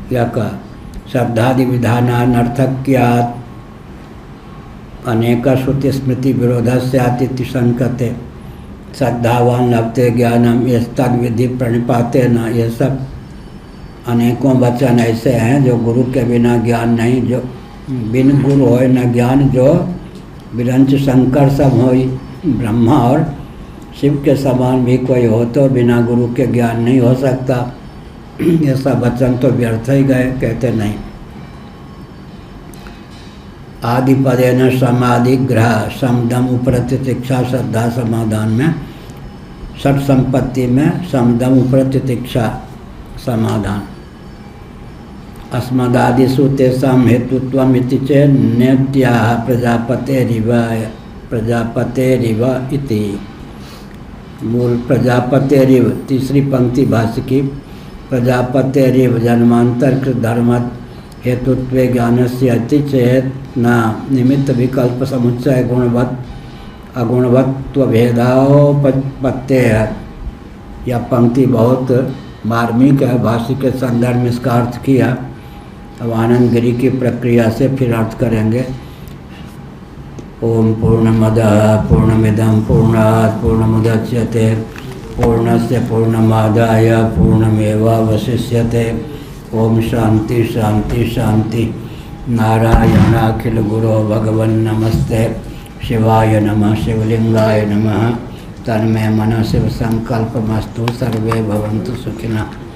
क्या कहा? श्रद्धादि विधानान अर्थक्यात् अनेक श्रुति स्मृति विरोधस्यातिथि संकते। श्रद्धावान लभते ज्ञानम ये तद विधि प्रणिपाते न। ये सब अनेकों वचन ऐसे हैं जो गुरु के बिना ज्ञान नहीं, जो बिन गुरु होए न ज्ञान, जो विरंच शंकर सब होई, ब्रह्मा और शिव के समान भी कोई हो तो बिना गुरु के ज्ञान नहीं हो सकता। ये सब वचन तो व्यर्थ ही गए, कहते नहीं। आदिपदेन समाधिग्रह समदम उपरतितिक्षा श्रद्धा समाधान में, षट संपत्ति में समदम उपरतितिक्षा समाधान। अस्मदादिषु तेषां हेतुत्वम् इति चेत् नेत्याः प्रजापतेरिव इति। मूल प्रजापतेरिव, तीसरी पंक्ति भाष्य की। प्रजापतेरिव जन्मांतर कृत धर्म हेतुत्वे ज्ञानस्य इति चेत् न निमित्त विकल्प समुच्चय गुणवत् अगुणवत्व भेदापत्ते है। यह पंक्ति बहुत मार्मिक है, भाष्य के संदर्भ में इसका अर्थ किया। अब आनंद गिरी की प्रक्रिया से फिर अर्थ करेंगे। ओम पूर्णमदः पूर्णमिदं पूर्णात् पूर्णमुदच्यते पूर्णस्य पूर्णमादाय पूर्णमेवावशिष्यते। ओम शांति शांति शांति। नारायणाखिल गुरो भगवन् नमस्ते। शिवाय नमः, शिवलिंगाय नमः। तन्मे मन शिव संकल्पमस्तु। सर्वे भवन्तु सुखिनः।